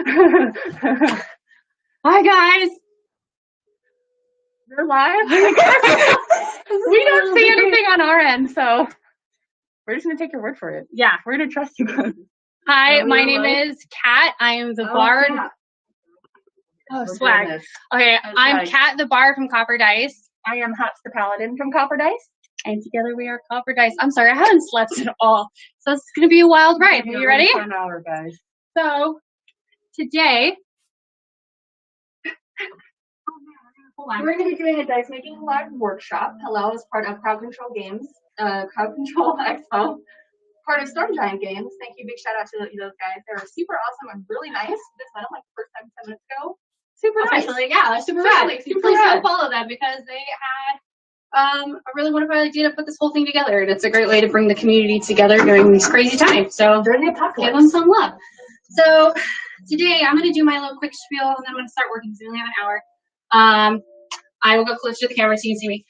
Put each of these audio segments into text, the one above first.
Hi guys. We're live. We don't see anything on our end, so we're just gonna take your word for it. Yeah, we're gonna trust you guys. Hi, my name is Kat. I am the bard. Yeah. Oh, swag. Goodness. Okay, I'm Kat, the bard from Khopper Dice. I am Hops the paladin from Khopper Dice. And together we are Khopper Dice. I'm sorry, I haven't slept at all, so it's gonna be a wild ride. Are you ready? 1 hour, guys. So today. We're going to be doing a dice making live workshop. Hello, as part of Crowd Control Games, Crowd Control Expo, part of Storm Giant Games. Thank you, big shout out to those guys. They were super awesome and really nice. This went up like the first time 10 minutes ago. Super nice. Yeah, they're super rad. Please go follow them because they had a really wonderful idea to put this whole thing together, and it's a great way to bring the community together during these crazy times. So during the apocalypse, give them some love. So today I'm going to do my little quick spiel, and then I'm going to start working because we only have an hour. I will go closer to the camera so you can see me.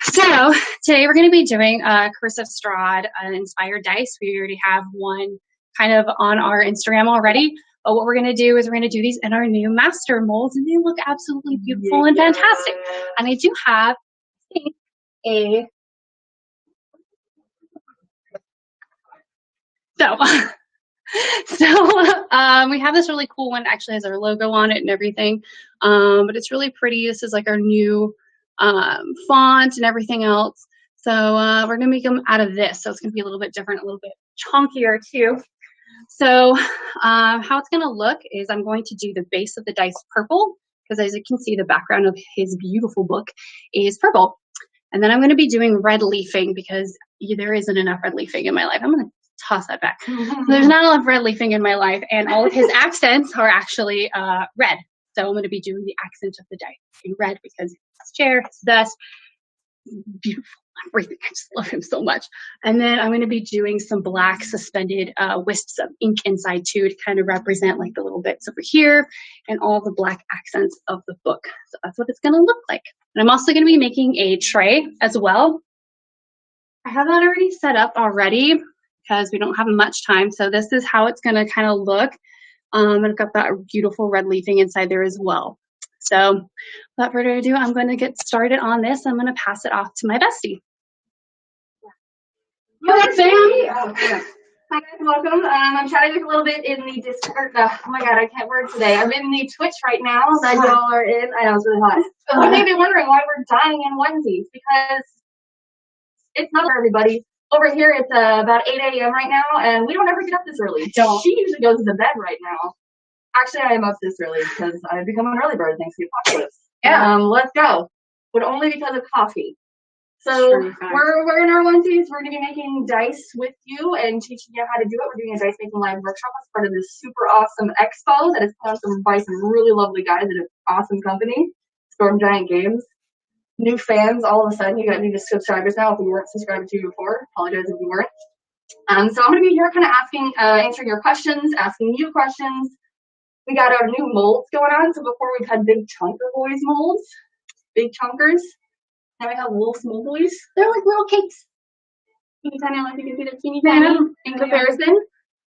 So today we're going to be doing a Curse of Strahd inspired dice. We already have one kind of on our Instagram already. But what we're going to do is we're going to do these in our new master molds, and they look absolutely beautiful and fantastic. And I do have we have this really cool one. It actually has our logo on it and everything, but it's really pretty. This is like our new font and everything else. So we're gonna make them out of this, so it's gonna be a little bit different, a little bit chunkier too. So how it's gonna look is I'm going to do the base of the dice purple, because as you can see, the background of his beautiful book is purple. And then I'm going to be doing red leafing because there isn't enough red leafing in my life. I'm going to toss that back. There's not enough red leafing in my life, and all of his accents are actually red. So I'm going to be doing the accent of the dice in red because his chair, his desk, beautiful, everything. I just love him so much. And then I'm going to be doing some black suspended wisps of ink inside too to kind of represent like the little bits over here and all the black accents of the book. So that's what it's going to look like. And I'm also going to be making a tray as well. I have that already set up already because we don't have much time. So this is how it's going to kind of look. And I've got that beautiful red leafing inside there as well. So without further ado, I'm going to get started on this. I'm going to pass it off to my bestie. Hi, Sam. Oh, yeah. Hi, guys. Welcome. I'm chatting a little bit in the Discord. Oh my God, I can't word today. I'm in the Twitch right now that y'all are in. I know it's really hot. You may be wondering why we're dying in onesies, because it's not for everybody. Over here, it's about 8 a.m. right now, and we don't ever get up this early. She usually goes to bed right now. Actually, I am up this early because I've become an early bird thanks to the apocalypse. Yeah. Let's go. But only because of coffee. So we're in our onesies. We're going to be making dice with you and teaching you how to do it. We're doing a dice making live workshop as part of this super awesome expo that is sponsored by some really lovely guys at an awesome company, Storm Giant Games. New fans, all of a sudden, you got new subscribers now. If you weren't subscribed to before, apologize if you weren't. So I'm going to be here kind of answering your questions, asking you questions. We got our new molds going on. So before we've had big chunker boys molds, big chunkers. Now we have little small boys. They're like little cakes. Teeny tiny, like you can see they're teeny tiny in comparison.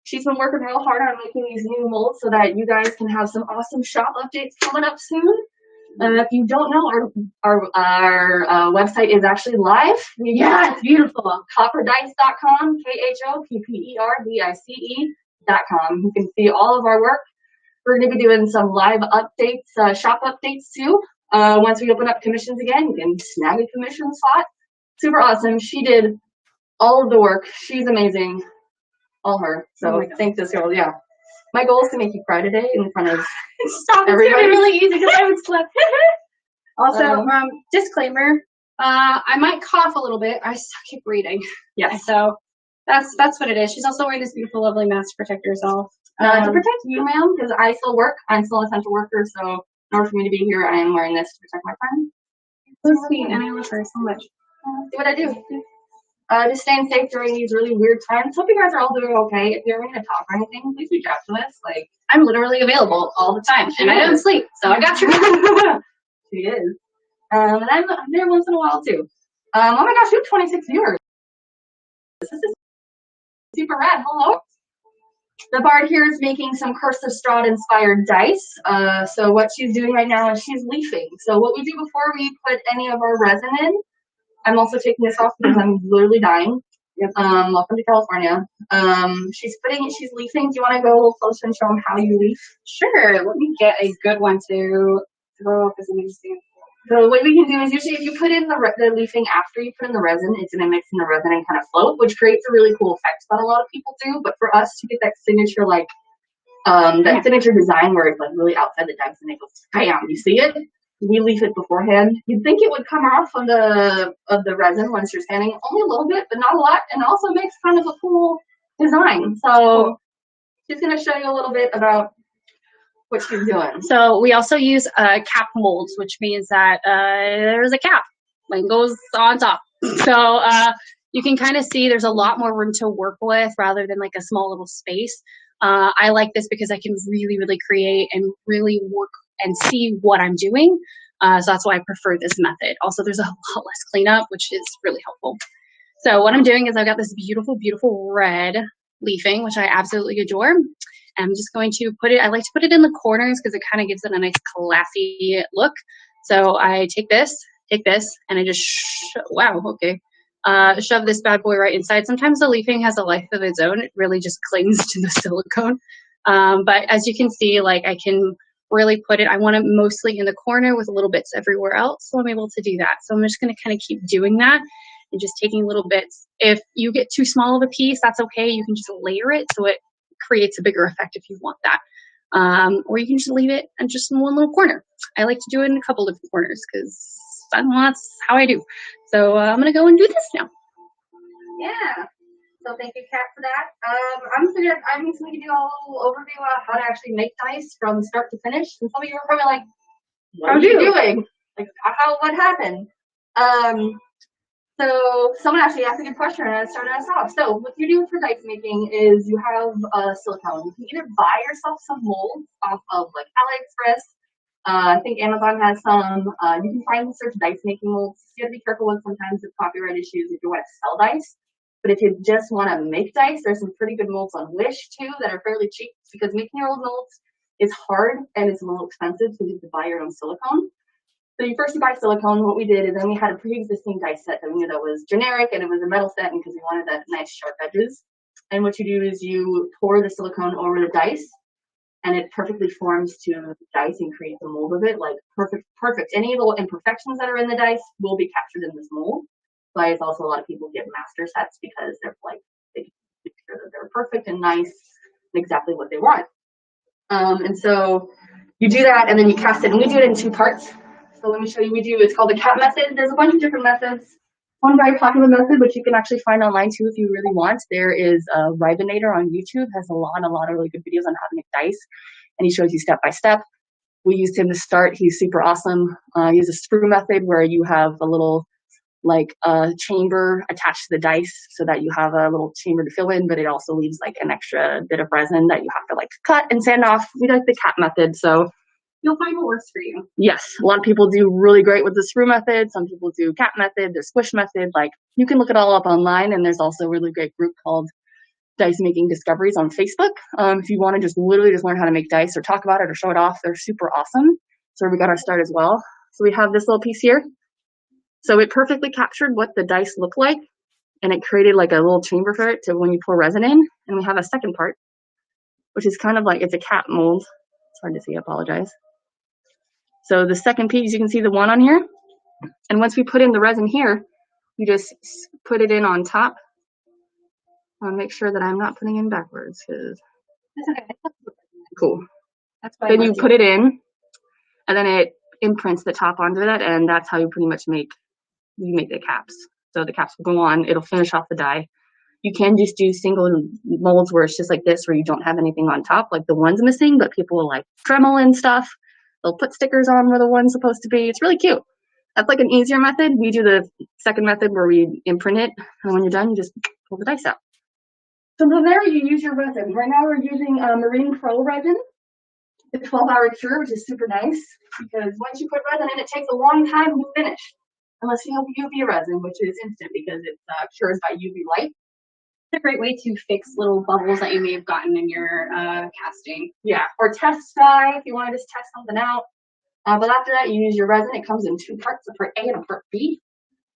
She's been working real hard on making these new molds so that you guys can have some awesome shop updates coming up soon. If you don't know, our website is actually live. It's beautiful. Khopperdice.com, KHOPPERDICE.com. You can see all of our work. We're going to be doing some live updates, shop updates too. Once we open up commissions again, you can snag a commission slot. Super awesome. She did all of the work. She's amazing. All her. So thank this girl. Yeah. My goal is to make you cry today in front of everybody. It's going to be really easy because I haven't slept. Also, disclaimer, I might cough a little bit. I keep reading. Yeah. So that's what it is. She's also wearing this beautiful, lovely mask to protect herself. To protect you, ma'am, because I still work. I'm still an essential worker, so in order for me to be here, I am wearing this to protect my friend. So sweet, and I love her so much. Do what I do. Just staying safe during these really weird times. Hope you guys are all doing okay. If you're going to talk or anything, please reach out to us. Like, I'm literally available all the time, and I don't sleep, so I got you. She is. And I'm there once in a while too. Oh my gosh, you have 26 viewers. This is super rad. Hello. The bard here is making some Curse of Strahd inspired dice. So what she's doing right now is she's leafing. So what we do before we put any of our resin in, I'm also taking this off because I'm literally dying. Yep. Welcome to California. She's leafing. Do you want to go a little closer and show them how you leaf? Sure. Let me get a good one to throw up as an example. So what we can do is usually if you put in the leafing after you put in the resin, it's going to mix in the resin and kind of float, which creates a really cool effect that a lot of people do. But for us to get that signature, like signature design where it's like really outside the dice and it goes bam, you see it? We leaf it beforehand. You'd think it would come off of the resin once you're standing, only a little bit, but not a lot, and it also makes kind of a cool design. So she's going to show you a little bit about what she's doing. So we also use cap molds, which means that there's a cap and goes on top. So you can kind of see there's a lot more room to work with rather than like a small little space. I like this because I can really, really create and really work and see what I'm doing. So that's why I prefer this method. Also, there's a lot less cleanup, which is really helpful. So what I'm doing is I've got this beautiful, beautiful red leafing, which I absolutely adore. I'm just going to put it, I like to put it in the corners because it kind of gives it a nice classy look. So I take this, and I just, shove this bad boy right inside. Sometimes the leafing has a life of its own. It really just clings to the silicone. But as you can see, like I can really put it, I want it mostly in the corner with little bits everywhere else. So I'm able to do that. So I'm just going to kind of keep doing that and just taking little bits. If you get too small of a piece, that's okay. You can just layer it so it creates a bigger effect if you want that. Or you can just leave it in just one little corner. I like to do it in a couple different corners because that's how I do. So I'm going to go and do this now. Yeah. So thank you, Kat, for that. I'm just going to give you a little overview of how to actually make dice from start to finish. And some of you are probably like, what are you doing? Like, what happened? So someone actually asked a good question and I started us off. So what you do for dice making is you have silicone. You can either buy yourself some molds off of like AliExpress. I think Amazon has some. You can find search dice making molds. You have to be careful with sometimes the copyright issues if you want to sell dice. But if you just want to make dice, there's some pretty good molds on Wish too that are fairly cheap because making your own molds is hard and it's a little expensive, so you have to buy your own silicone. So you first buy silicone. What we did is then we had a pre-existing dice set that we knew that was generic and it was a metal set and because we wanted that nice sharp edges. And what you do is you pour the silicone over the dice and it perfectly forms to the dice and creates a mold of it, like perfect. Any little imperfections that are in the dice will be captured in this mold. Why it's also a lot of people get master sets because they're like, they make sure that they're perfect and nice and exactly what they want. And so you do that and then you cast it, and we do it in 2 parts. So let me show you, it's called the cat method. There's a bunch of different methods. One very popular method, which you can actually find online too if you really want. There is a Ribinator on YouTube, has a lot of really good videos on how to make dice, and he shows you step by step. We used him to start. He's super awesome. He has a screw method where you have a little like a chamber attached to the dice so that you have a little chamber to fill in, but it also leaves like an extra bit of resin that you have to like cut and sand off. We like the cat method, so you'll find what works for you. Yes, a lot of people do really great with the screw method. Some people do cat method, the squish method. Like you can look it all up online, and there's also a really great group called Dice Making Discoveries on Facebook. If you want to just literally just learn how to make dice or talk about it or show it off, they're super awesome. So we got our start as well. So we have this little piece here. So it perfectly captured what the dice look like, and it created like a little chamber for it to when you pour resin in. And we have a second part, which is kind of like, it's a cat mold. It's hard to see, I apologize. So the second piece, you can see the one on here. And once we put in the resin here, you just put it in on top. I want to make sure that I'm not putting in backwards because cool. Then you put it in, and then it imprints the top onto that, and that's how you pretty much make the caps. So the caps will go on, it'll finish off the die. You can just do single molds where it's just like this, where you don't have anything on top, like the one's missing, but people will like Dremel and stuff. They'll put stickers on where the one's supposed to be. It's really cute. That's like an easier method. We do the second method where we imprint it, and when you're done, you just pull the dice out. So from there, you use your resin. Right now, we're using Marine Pro resin. The 12-hour cure, which is super nice, because once you put resin in, it takes a long time to finish. Unless you have UV resin, which is instant because it cures by UV light. a great way to fix little bubbles that you may have gotten in your casting. Yeah, or test dye if you want to just test something out. But after that, you use your resin. It comes in two parts, a part A and a part B.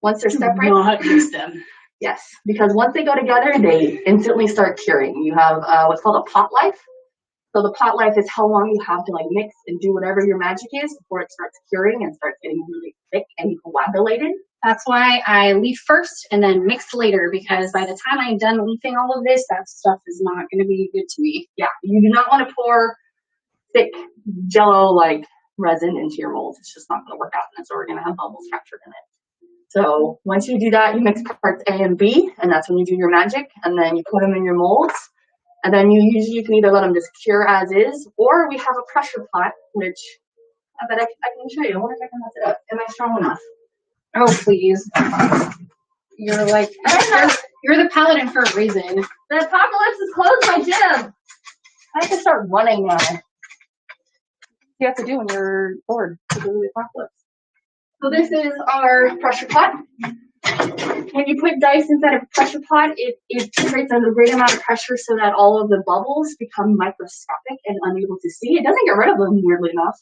Once they're separated, not use them. Yes, because once they go together, they instantly start curing. You have what's called a pot life. So the pot life is how long you have to like mix and do whatever your magic is before it starts curing and starts getting really thick and coagulated. That's why I leaf first and then mix later, because by the time I'm done leafing all of this, that stuff is not going to be good to me. Yeah, you do not want to pour thick jello-like resin into your molds. It's just not going to work out, and so we're going to have bubbles captured in it. So once you do that, you mix parts A and B, and that's when you do your magic, and then you put them in your molds. And then you can either let them just cure as is, or we have a pressure pot, which I bet I can show you. I wonder if I can mess it up. Am I strong enough? Oh, please. You're like, you're the paladin for a reason. The apocalypse has closed my gym. I have to start running now. You have to do when you're bored to do the apocalypse. So this is our pressure pot. When you put dice inside of a pressure pot, it creates a great amount of pressure so that all of the bubbles become microscopic and unable to see. It doesn't get rid of them, weirdly enough,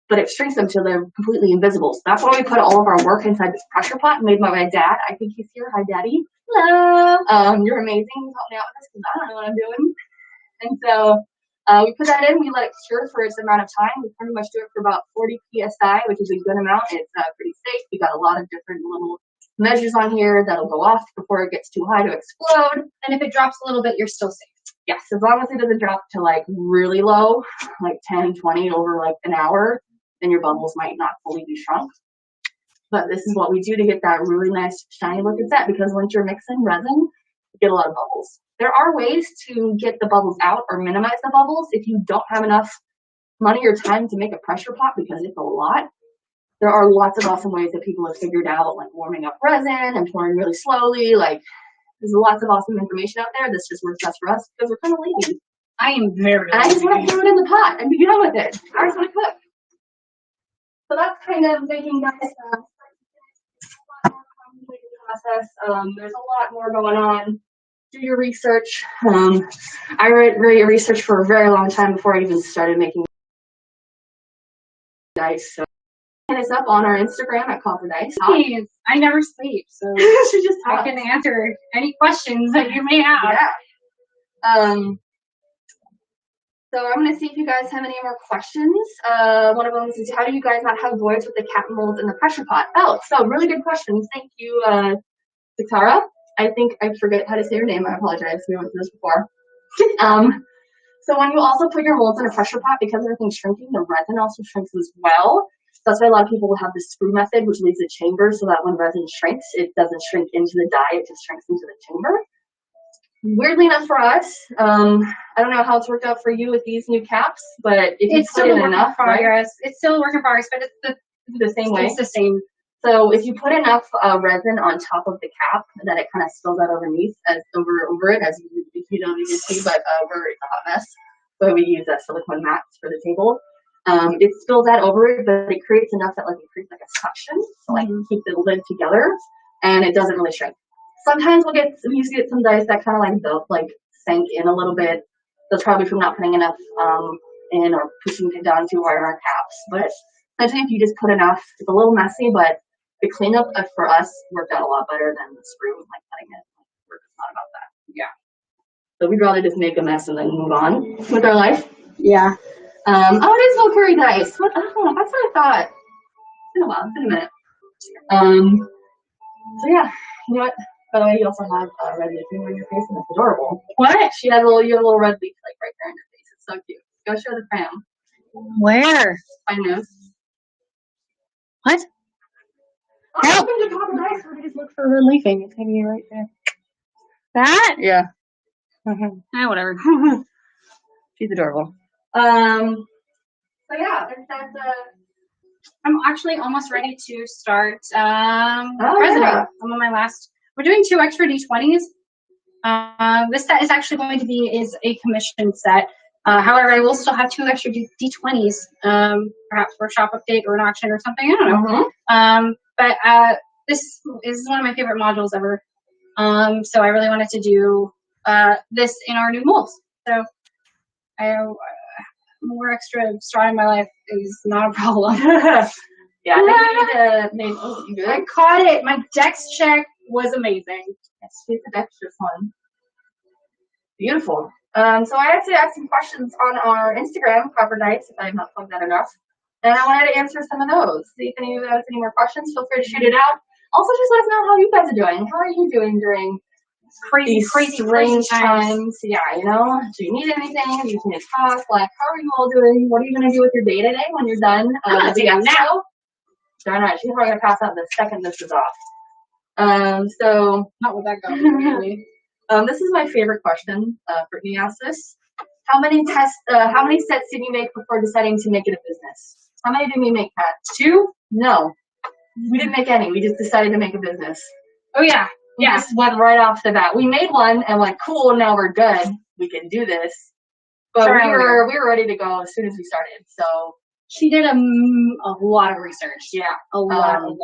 but it shrinks them till they're completely invisible. So that's why we put all of our work inside this pressure pot made by my dad. I think he's here. Hi, Daddy. Hello. You're amazing. You help me out with this because I don't know what I'm doing. And so we put that in. We let it cure for its amount of time. We pretty much do it for about 40 psi, which is a good amount. It's pretty safe. We got a lot of different little measures on here that'll go off before it gets too high to explode. And if it drops a little bit, you're still safe. Yes, as long as it doesn't drop to like really low, like 10, 20 over like an hour, then your bubbles might not fully be shrunk. But this is what we do to get that really nice shiny looking set, because once you're mixing resin, you get a lot of bubbles. There are ways to get the bubbles out or minimize the bubbles if you don't have enough money or time to make a pressure pot, because it's a lot. There are lots of awesome ways that people have figured out, like warming up resin and pouring really slowly. Like, there's lots of awesome information out there. This just works best for us because we're kind of lazy. I am very lazy. I just want to throw it in the pot and be done with it. I just want to cook. So that's kind of making that process. There's a lot more going on. Do your research. I read research for a very long time before I even started making dice. So it's up on our Instagram at Khopper Dice. Please, I never sleep, so I can answer any questions that you may have. Yeah. So I'm going to see if you guys have any more questions. One of them is, how do you guys not have voids with the cap molds in the pressure pot? Oh, so really good questions. Thank you, Zikara. I think I forget how to say your name. I apologize. We went through this before. So when you also put your molds in a pressure pot, because everything's shrinking, the resin also shrinks as well. That's why a lot of people will have the screw method, which leaves a chamber so that when resin shrinks, it doesn't shrink into the die, it just shrinks into the chamber. Weirdly enough for us, I don't know how it's worked out for you with these new caps, but if you put in enough, right? It's still a work in progress, but it's the same way. It's the same. So if you put enough resin on top of the cap, that it kind of spills out underneath, as over it, as if you don't even see, but over it's a hot mess. So we use silicone mats for the table. It spills out over it, but it creates enough that like it creates like a suction, so like keep the lid together, and it doesn't really shrink. Sometimes we used to get some dice that kind of like sank in a little bit. That's probably from not putting enough in or pushing it down too hard on our caps. But sometimes if you just put enough, it's a little messy, but the cleanup for us worked out a lot better than the screw, like cutting it. We're just not about that. Yeah. So we'd rather just make a mess and then move on with our life. Yeah. Oh, it is Valkyrie dice. What? Oh, that's what I thought. It's been a while. It's been a minute. So yeah, you know what? By the way, you also have a red leaf on your face, and it's adorable. What? You have a little red leaf like right there on your face. It's so cute. Go show the fam. Where? I know. What? Oh, welcome to Khopper Dice. We just look for red leafing. It's gonna be right there. That? Yeah. Whatever. She's adorable. So yeah, that's I'm actually almost ready to start President. Yeah. I'm on my last. We're doing 2 extra D20s. This set is actually going to be a commission set. However, I will still have 2 extra D20s, perhaps for a shop update or an auction or something. I don't know. But this is one of my favorite modules ever. So I really wanted to do this in our new molds. So more extra straw in my life is not a problem. Yeah, I think you need to oh, you good? I caught it. My dex check was amazing. Yes, she's the dexterous one. Beautiful. So I had to ask some questions on our Instagram, Khopper Dice, if I have not plugged that enough. And I wanted to answer some of those. See if any of you have any more questions. Feel free to shoot it out. Also, just let us know how you guys are doing. How are you doing during crazy times? Yeah, you know, do you need anything? Do you need to talk? Like, how are you all doing? What are you going to do with your day today when you're done? Now. Darn right, she's probably going to pass out the second this is off. So not with that going, really. This is my favorite question. Brittany asked this. How many sets did you make before deciding to make it a business? How many did we make, Pat? 2? No. We didn't make any. We just decided to make a business. Oh, yeah. We just went right off the bat. We made one and went, cool, now we're good. We can do this. But we were ready to go as soon as we started. So she did a lot of research. Yeah. A lot of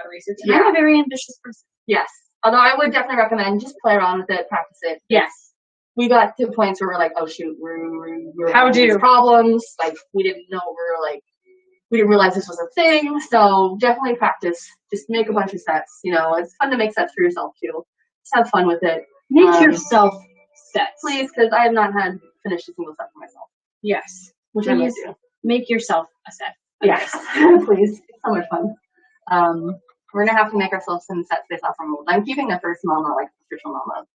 research. And I'm a very ambitious person. Yes. Although I would definitely recommend just play around with it, practice it. Yes. We got to points where we're like, oh shoot, we're having these problems. Like we didn't know we didn't realize this was a thing. So definitely practice. Just make a bunch of sets. You know, it's fun to make sets for yourself too. Just have fun with it. Make yourself sets, please, because I have not had finished a single set for myself. Yes. Which I might do. Make yourself a set. Yes. Please. It's so much fun. We're gonna have to make ourselves some sets based off our mold. I'm keeping the first Mama, like official Mama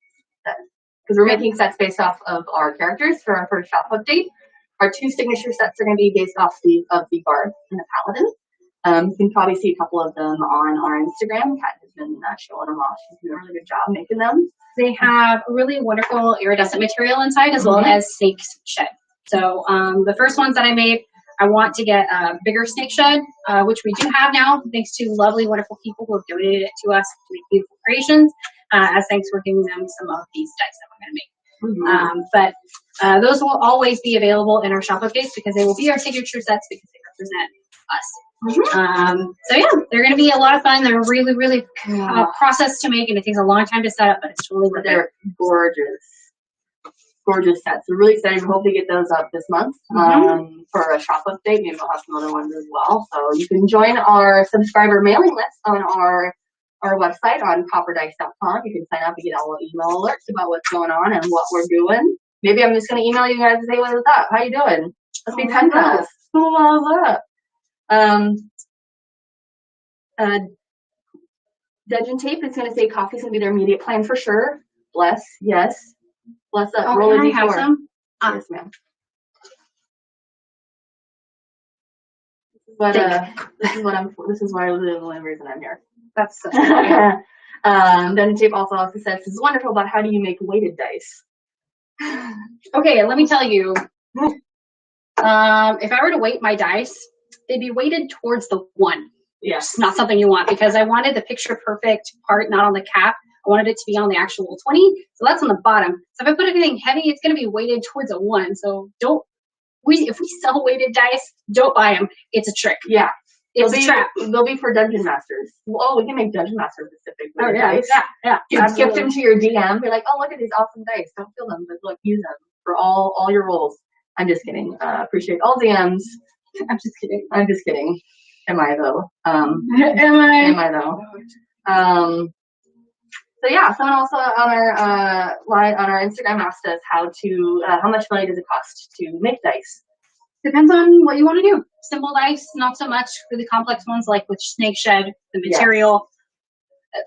set. Because we're making sets based off of our characters for our first shop update. Our 2 signature sets are going to be based off of the Bard and the Paladin. You can probably see a couple of them on our Instagram. Kat has been showing them off. She's doing a really good job making them. They have a really wonderful iridescent material inside as well as snake shed. So the first ones that I made, I want to get a bigger snake shed, which we do have now, thanks to lovely, wonderful people who have donated it to us to make beautiful creations. As thanks for giving them some of these dice that we're going to make. But those will always be available in our shop updates because they will be our signature sets because they represent us. So yeah, they're going to be a lot of fun. They're really, really process to make, and it takes a long time to set up, but it's totally worth it. They're gorgeous sets. We're really excited. We hope to get those up this month for a shop update. Maybe we'll have some other ones as well. So you can join our subscriber mailing list on our website on khopperdice.com. You can sign up and get all the email alerts about what's going on and what we're doing. Maybe I'm just going to email you guys and say, what's up? How you doing? Let's be 10 minutes. Dungeon Tape is going to say coffee's going to be their immediate plan for sure. Bless. Yes. Bless up. Oh, roll can I have some? Yes, ma'am. This is why the only reason I'm here. That's such a Dungeon Tape also says, this is wonderful, but how do you make weighted dice? Okay, let me tell you. If I were to weight my dice, they'd be weighted towards the 1. Yes. Not something you want, because I wanted the picture perfect part not on the cap. I wanted it to be on the actual 20, so that's on the bottom. So if I put anything heavy, it's going to be weighted towards a 1. So if we sell weighted dice, don't buy them. It's a trick. Yeah. It's a trap. They'll be for Dungeon Masters. Oh, we can make Dungeon Master specific dice. Yeah. You gift them to your DM. Be like, oh, look at these awesome dice. Don't kill them, but look, use them for all your rolls. I'm just kidding. Appreciate all DMs. I'm just kidding. Am I though? Am I though? So yeah, someone also on our Instagram asked us how much money does it cost to make dice? Depends on what you want to do. Simple dice, not so much. For the complex ones, like with Snake Shed, the material,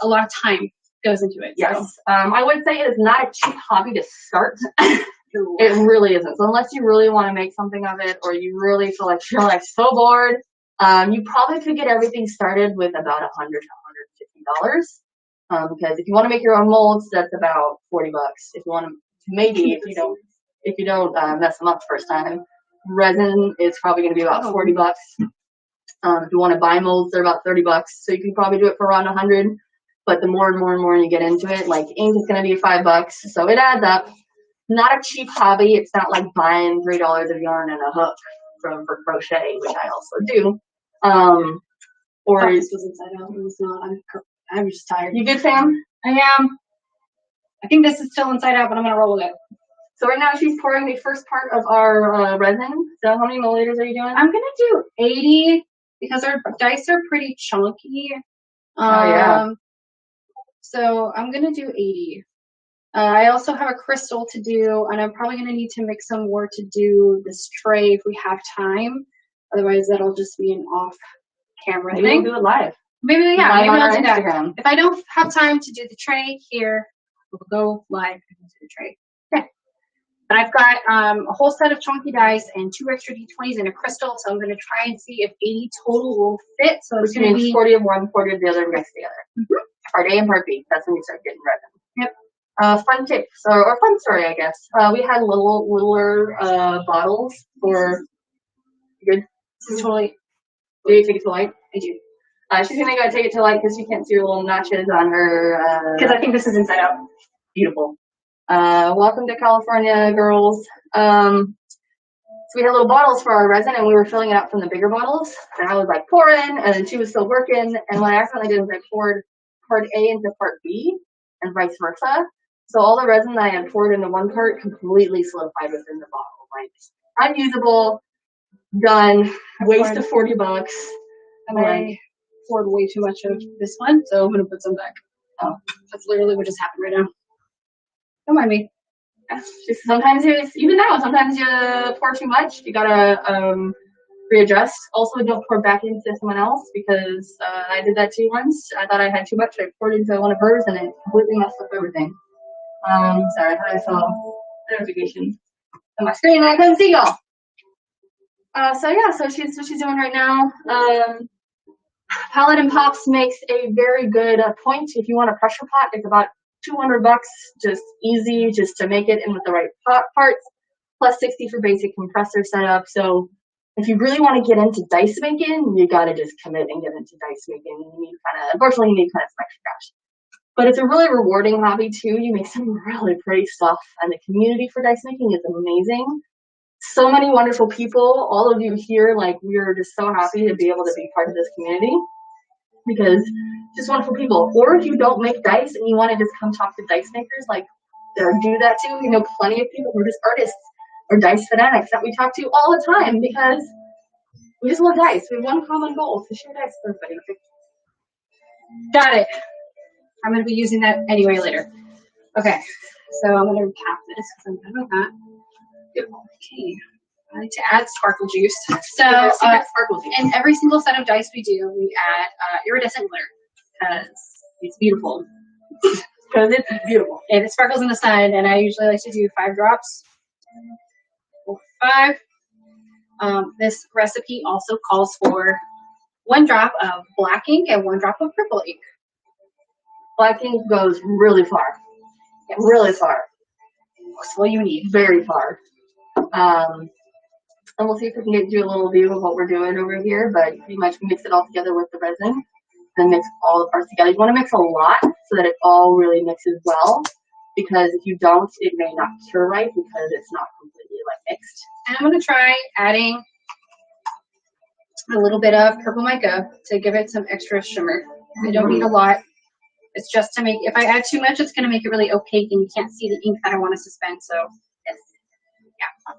a lot of time goes into it. Yes. So. I would say it is not a cheap hobby to start. It really isn't. So unless you really want to make something of it, or you really feel like you're like so bored, you probably could get everything started with about $100 to $150. Because if you want to make your own molds, that's about $40. If you want to, if you don't mess them up the first time, resin is probably going to be about $40. If you want to buy molds, they're about $30. So you can probably do it for around $100. But the more and more you get into it, like ink is going to be $5. So it adds up. Not a cheap hobby. It's not like buying $3 of yarn and a hook for crochet, which I also do. Or this was inside out. It was not. I'm just tired. You good, Sam? I am. I think this is still inside out, but I'm gonna roll with it. So right now she's pouring the first part of our resin. So how many milliliters are you doing? I'm gonna do 80 because our dice are pretty chunky. Yeah. So I'm gonna do 80. I also have a crystal to do, and I'm probably gonna need to mix some more to do this tray if we have time. Otherwise, that'll just be an off-camera thing. We'll do it live. Maybe live I'll on our do that. Instagram. If I don't have time to do the tray here, we'll go live and do the tray. Okay. But I've got a whole set of chunky dice and 2 extra D20s and a crystal, so I'm going to try and see if 80 total will fit. So it's going to be 40 of one, 40 of the other mixed together. Part A and part B. That's when you start getting resin. Yep. Fun tips, or fun story, I guess. We had littler bottles for. Good. This is totally. Do you take it to light? I do. She's gonna go take it to light because she can't see her little notches on her. Because I think this is inside out. Beautiful. Welcome to California, girls. So we had little bottles for our resin, and we were filling it out from the bigger bottles. And I was like pouring, and then she was still working. And what I accidentally did was I poured part A into part B, and vice versa. So all the resin that I had poured into one part completely solidified within the bottle. Like unusable, done, waste of $40. And I poured way too much of this one, so I'm gonna put some back. Oh, that's literally what just happened right now. Don't mind me. Sometimes even now, sometimes you pour too much. You gotta readjust. Also, don't pour back into someone else because I did that too once. I thought I had too much. I poured into one of hers and it completely messed up everything. Sorry, I saw notification on my screen and I couldn't see y'all. So she's what she's doing right now. Palette and Pops makes a very good point. If you want a pressure pot, it's about $200, just easy, just to make it in with the right parts, plus 60 for basic compressor setup. So if you really want to get into dice making, you gotta just commit and get into dice making. Unfortunately, you need kind of some extra cash. But it's a really rewarding hobby too. You make some really pretty stuff, and the community for dice making is amazing. So many wonderful people. All of you here, like, we're just so happy to be able to be part of this community because just wonderful people. Or if you don't make dice and you want to just come talk to dice makers, like, do that too. You know, plenty of people who are just artists or dice fanatics that we talk to all the time because we just love dice. We have one common goal: to share dice with everybody. Got it. I'm going to be using that anyway later. Okay, so I'm going to recap this because I'm done with that. Beautiful. Okay. I like to add sparkle juice. So in every single set of dice we do, we add iridescent glitter because it's beautiful. Because it's beautiful. And it sparkles in the sun, and I usually like to do 5 drops. 5. This recipe also calls for 1 drop of black ink and 1 drop of purple ink. Black ink goes really far. Yes. Really far. That's all you need. Very far. And we'll see if we can do a little view of what we're doing over here, but pretty much mix it all together with the resin, then mix all the parts together. You want to mix a lot so that it all really mixes well, because if you don't, it may not cure right because it's not completely mixed. And I'm going to try adding a little bit of purple mica to give it some extra shimmer. I don't need a lot. It's just to make, if I add too much, it's going to make it really opaque and you can't see the ink that I want to suspend. So, yes. Yeah.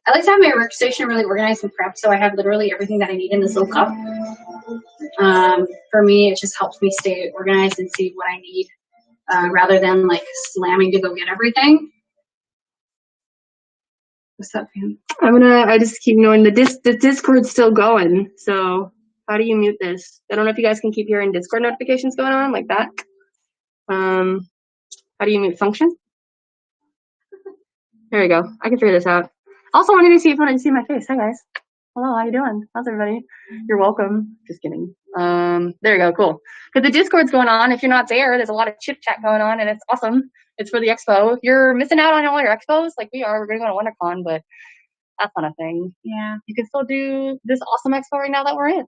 I like to have my workstation really organized and prepped, so I have literally everything that I need in this little cup. For me, it just helps me stay organized and see what I need rather than slamming to go get everything. What's up, man? I just keep knowing the Discord's still going, so how do you mute this? I don't know if you guys can keep hearing Discord notifications going on like that. How do you mute function? There we go. I can figure this out. Also wanted to see if you wanted to see my face. Hi guys. Hello, how you doing? How's everybody? You're welcome. Just kidding. There we go, cool. Because the Discord's going on. If you're not there, there's a lot of chit chat going on and it's awesome. It's for the expo. If you're missing out on all your expos, like we are, we're gonna go to WonderCon, but that's not a thing. Yeah. You can still do this awesome expo right now that we're in.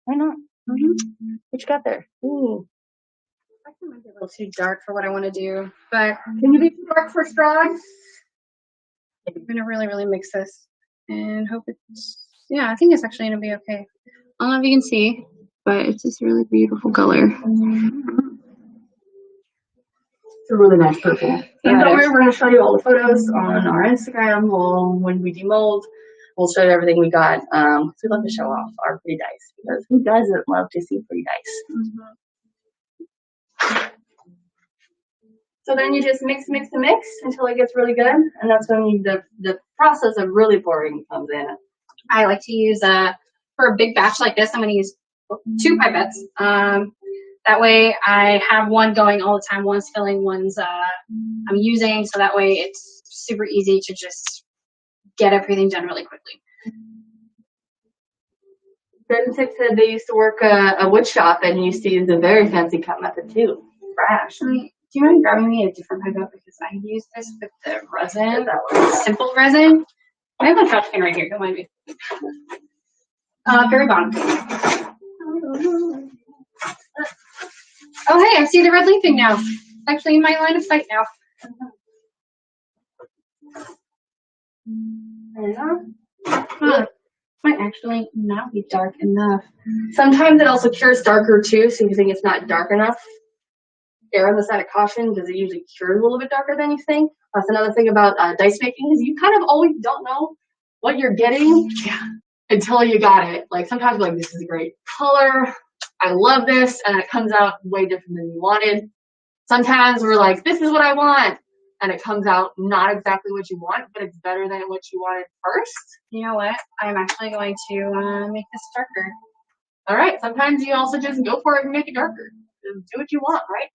Why not? Mm-hmm. What you got there? Ooh. I think it might be a little too dark for what I want to do, but can you be too dark for straws? I'm gonna really, really mix this and hope it's, yeah, I think it's actually gonna be okay. I don't know if you can see, but it's this really beautiful color. It's a really nice purple. And Yeah, we're going to show you all the photos on our Instagram. When we demold, we'll show you everything we got. We love to show off our pretty dice because who doesn't love to see pretty dice? So then you just mix until it gets really good, and that's when the process of really pouring comes in. I like to use for a big batch like this, I'm going to use 2 pipettes. That way I have one going all the time. One's filling, one's I'm using, so that way it's super easy to just get everything done really quickly. Certain Tip said they used to work a wood shop and used to use a very fancy cut method too. Fresh. Do you mind grabbing me a different pipette because I use this with the resin, simple resin. I have my trash can right here. Don't mind me. Very bottom. Oh, hey, I see the red leafing now. It's actually in my line of sight now. Might actually not be dark enough. Sometimes it also cures darker too, so you think it's not dark enough. Err on the side of caution because it usually cures a little bit darker than you think. That's another thing about dice making is you kind of always don't know what you're getting until you got it. Like sometimes you're like, this is a great color. I love this, and it comes out way different than you wanted. Sometimes we're like, this is what I want, and it comes out not exactly what you want, but it's better than what you wanted first. You know what? I'm actually going to make this darker. All right. Sometimes you also just go for it and make it darker. Just do what you want, right?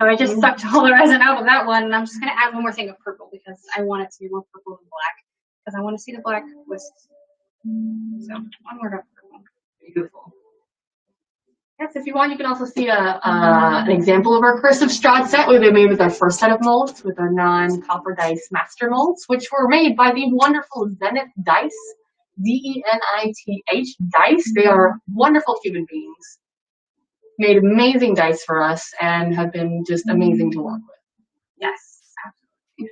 So I just sucked all the resin out of that one, and I'm just going to add one more thing of purple because I want it to be more purple than black because I want to see the black wisps. So one more of purple. Beautiful. Yes, if you want, you can also see an example of our cursive Strahd set we made with our first set of molds with our non-copper dice master molds, which were made by the wonderful Zenith Dice, Zenith Dice. They are wonderful human beings. Made amazing dice for us and have been just amazing to work with. Yes, absolutely.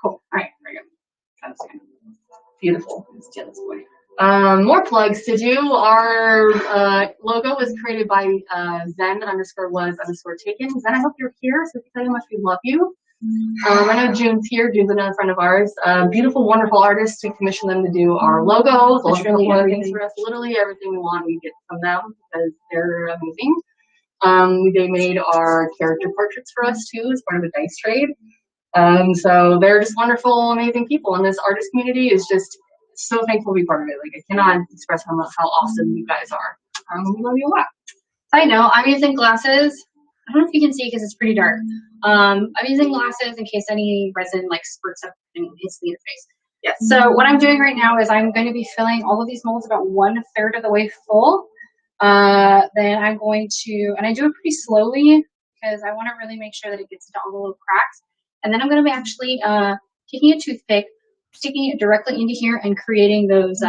Cool. All right, very good. That's good. Beautiful. Let's do this boy. More plugs to do. Our logo was created by Zen_was_taken. Zen, I hope you're here, so tell you how much we love you. I know June's here. June's another friend of ours. Beautiful, wonderful artists. We commissioned them to do our logos. Literally everything for us. Literally everything we want, we get from them because they're amazing. They made our character portraits for us too as part of the dice trade. So they're just wonderful, amazing people, and this artist community is just so thankful to be part of it. Like I cannot express how awesome you guys are. We love you a lot. I know. I'm using glasses. I don't know if you can see because it's pretty dark. I'm using glasses in case any resin like spurts up and hits me in the face. Yes. So what I'm doing right now is I'm going to be filling all of these molds about 1/3 of the way full. Then I'm going to, and I do it pretty slowly because I want to really make sure that it gets into all the little cracks. And then I'm going to be actually taking a toothpick, sticking it directly into here and creating those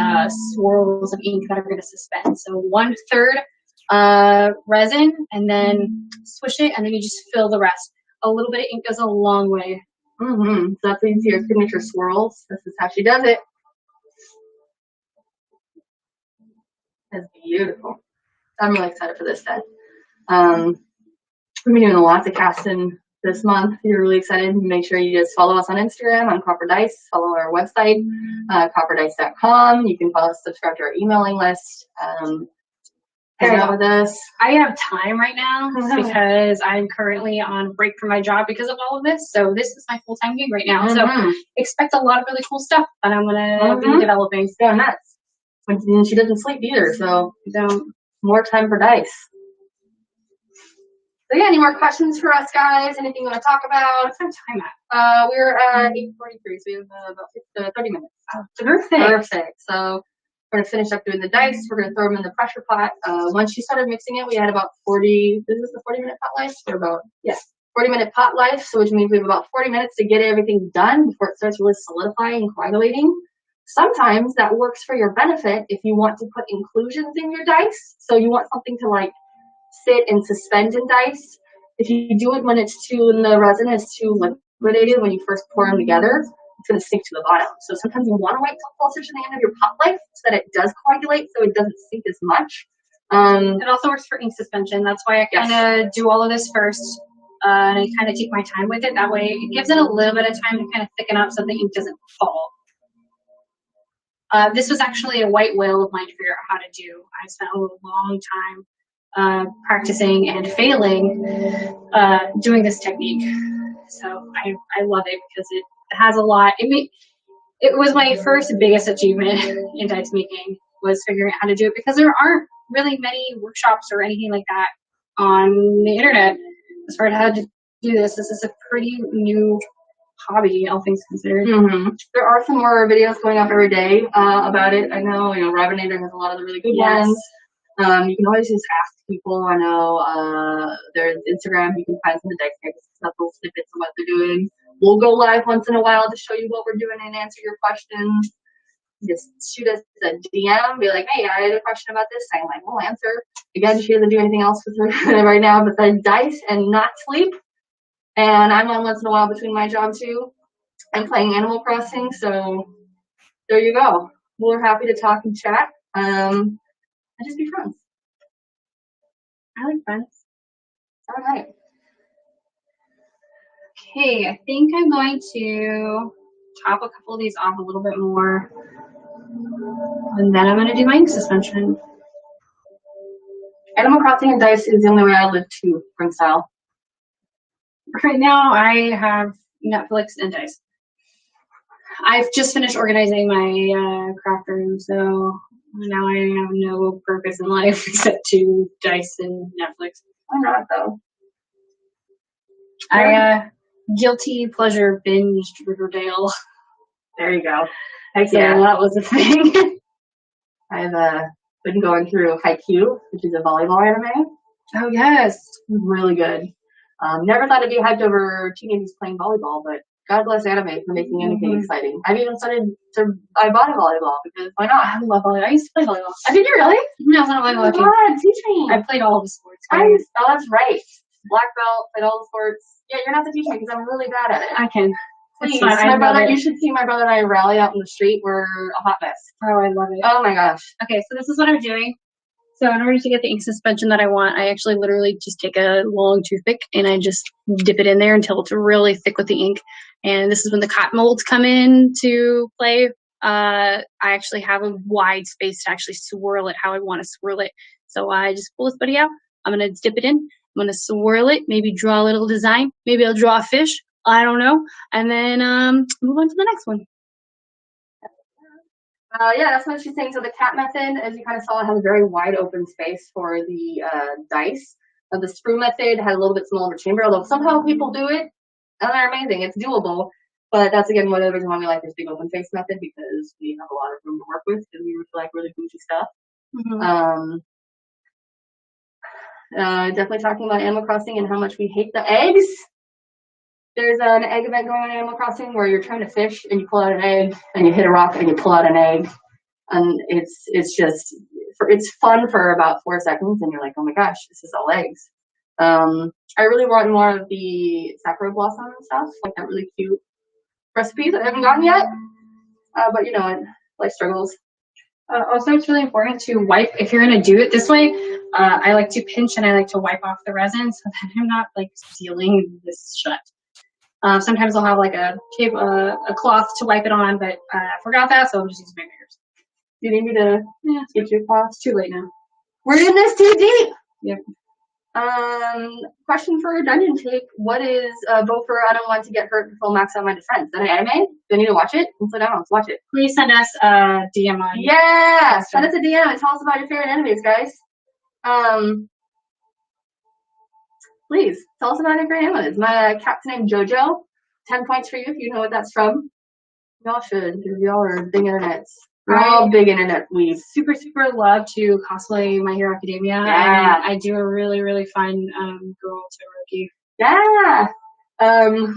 swirls of ink that are going to suspend. So 1/3 resin, and then swish it, and then you just fill the rest. A little bit of ink goes a long way. So that's into your signature swirls. This is how she does it. That's beautiful. I'm really excited for this set. We've been doing lots of casting this month. You're really excited. Make sure you just follow us on Instagram on Khopper Dice. Follow our website, khopperdice.com. You can follow us, subscribe to our emailing list. Hang out with us. I have time right now because I'm currently on break from my job because of all of this. So this is my full-time gig right now. So expect a lot of really cool stuff that I'm going to be developing. It's going nuts. And she doesn't sleep either, so more time for dice. So yeah, any more questions for us, guys? Anything you want to talk about? What's our time at? We're at 8:43, so we have about 30 minutes. Perfect. So we're going to finish up doing the dice. We're going to throw them in the pressure pot. Once she started mixing it, we had about 40, this is the 40-minute pot life? Or about, 40-minute pot life, so which means we have about 40 minutes to get everything done before it starts really solidifying and coagulating. Sometimes that works for your benefit if you want to put inclusions in your dice. So you want something to like sit and suspend in dice. If you do it when the resin is too liquidated when you first pour them together, it's going to sink to the bottom. So sometimes you want to wait till closer to the end of your pot life so that it does coagulate, so it doesn't sink as much. It also works for ink suspension. That's why I kind of do all of this first. and I kind of take my time with it. That way it gives it a little bit of time to kind of thicken up so the ink doesn't fall. This was actually a white whale of mine to figure out how to do. I spent a long time practicing and failing doing this technique. So I love it because it has a lot. It was my first biggest achievement in dice making, was figuring out how to do it, because there aren't really many workshops or anything like that on the internet as far as how to do this. This is a pretty new hobby, all things considered. Mm-hmm. There are some more videos going up every day about it. I know, Rabinator has a lot of the really good ones. You can always just ask people. I know there's Instagram. You can find some of the dice makers stuff, little snippets of what they're doing. We'll go live once in a while to show you what we're doing and answer your questions. Just shoot us a DM, be like, hey, I had a question about this. I'm like, we'll answer. Again, she doesn't do anything else with her right now besides dice and not sleep. And I'm on once in a while between my job too. I'm playing Animal Crossing, so there you go. We're happy to talk and chat. And just be friends. I like friends. All right. Okay, I think I'm going to top a couple of these off a little bit more. And then I'm going to do my ink suspension. Animal Crossing and dice is the only way I live too, print style. Right now, I have Netflix and dice. I've just finished organizing my craft room, so now I have no purpose in life except to dice and Netflix. Why not, though? I guilty pleasure binged Riverdale. There you go. So that was a thing. I've been going through Haikyuu, which is a volleyball anime. Oh, yes. Really good. Never thought I'd be hyped over teenagers playing volleyball, but God bless anime for making anything exciting. I've even I bought a volleyball because why not? I love volleyball. I used to play volleyball. Did you really? No, I was not a volleyball team. God, teach me. I played all the sports. Oh, that's right. Black belt, played all the sports. Yeah, you're not the teacher because I'm really bad at it. I can. Please, my brother. You should see my brother and I rally out in the street. We're a hot mess. Oh, I love it. Oh my gosh. Okay, so this is what I'm doing. So in order to get the ink suspension that I want, I actually literally just take a long toothpick and I just dip it in there until it's really thick with the ink. And this is when the cotton molds come in to play. I actually have a wide space to actually swirl it how I want to swirl it. So I just pull this buddy out. I'm going to dip it in. I'm going to swirl it, maybe draw a little design. Maybe I'll draw a fish. I don't know. And then move on to the next one. Yeah, that's what she's saying. So the cat method, as you kind of saw, has a very wide open space for the dice. The sprue method had a little bit smaller chamber, although somehow people do it, and they're amazing. It's doable. But that's, again, one of the reasons why we like this big open face method, because we have a lot of room to work with, because we like really bougie stuff. Definitely talking about Animal Crossing and how much we hate the eggs. There's an egg event going on in Animal Crossing where you're trying to fish and you pull out an egg and you hit a rock and you pull out an egg. And it's fun for about 4 seconds and you're like, oh my gosh, this is all eggs. I really want more of the sakura blossom and stuff, like that really cute recipes that I haven't gotten yet. But you know what, life struggles. Also, it's really important to wipe, if you're going to do it this way, I like to pinch and I like to wipe off the resin so that I'm not like sealing this shut. Sometimes I'll have like a cloth to wipe it on, but I forgot that, so I'm just using my fingers. Do you need me to get your cloth? It's too late now. We're in this too deep. Yep. Question for a dungeon take. What is vote for I don't want to get hurt before max out my defense? Is that an anime? Do I need to watch it? Sit down, let's watch it. Please send us a DM on. Yeah, send us a DM and tell us about your favorite animes, guys. Please tell us about your favorite animes. My cat's named JoJo. 10 points for you if you know what that's from. Y'all should, because y'all are big internets. We're all big internet weebs. Super love to cosplay My Hero Academia. Yeah. I do a really, really fun girl Todoroki. Yeah.